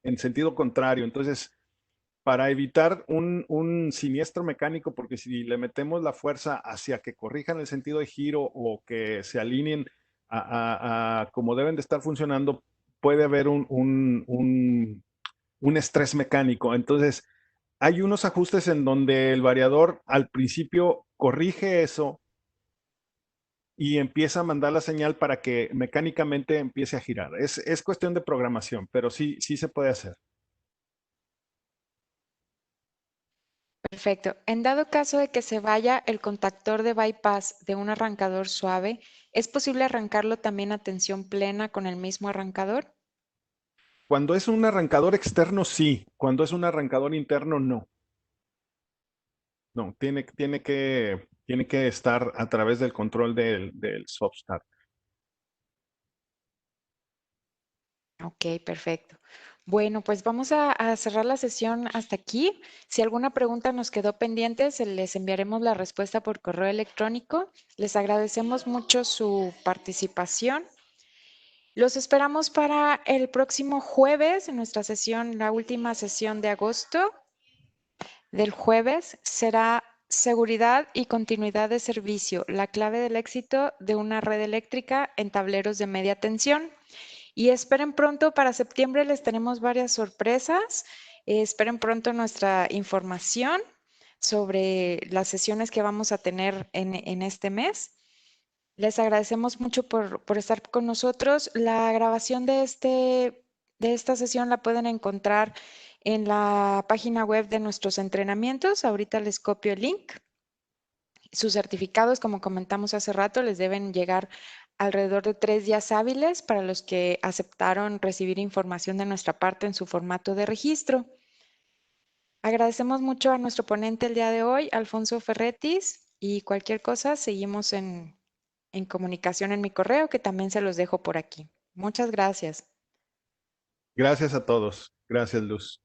en sentido contrario. Entonces, para evitar un siniestro mecánico, porque si le metemos la fuerza hacia que corrijan el sentido de giro o que se alineen a como deben de estar funcionando, puede haber un estrés mecánico. Entonces, hay unos ajustes en donde el variador al principio corrige eso y empieza a mandar la señal para que mecánicamente empiece a girar. Es cuestión de programación, pero sí, sí se puede hacer. Perfecto. En dado caso de que se vaya el contactor de bypass de un arrancador suave, ¿es posible arrancarlo también a tensión plena con el mismo arrancador? Cuando es un arrancador externo, sí. Cuando es un arrancador interno, no. No, tiene que estar a través del control del soft start. Ok, perfecto. Bueno, pues vamos a cerrar la sesión hasta aquí. Si alguna pregunta nos quedó pendiente, se les enviaremos la respuesta por correo electrónico. Les agradecemos mucho su participación. Los esperamos para el próximo jueves en nuestra sesión, la última sesión de agosto del jueves. Será seguridad y continuidad de servicio, la clave del éxito de una red eléctrica en tableros de media tensión. Y esperen pronto, para septiembre les tenemos varias sorpresas. Esperen pronto nuestra información sobre las sesiones que vamos a tener en este mes. Les agradecemos mucho por estar con nosotros. La grabación de esta sesión la pueden encontrar en la página web de nuestros entrenamientos. Ahorita les copio el link. Sus certificados, como comentamos hace rato, les deben llegar alrededor de 3 días hábiles para los que aceptaron recibir información de nuestra parte en su formato de registro. Agradecemos mucho a nuestro ponente el día de hoy, Alfonso Ferretis, y cualquier cosa seguimos en comunicación en mi correo, que también se los dejo por aquí. Muchas gracias. Gracias a todos. Gracias, Luz.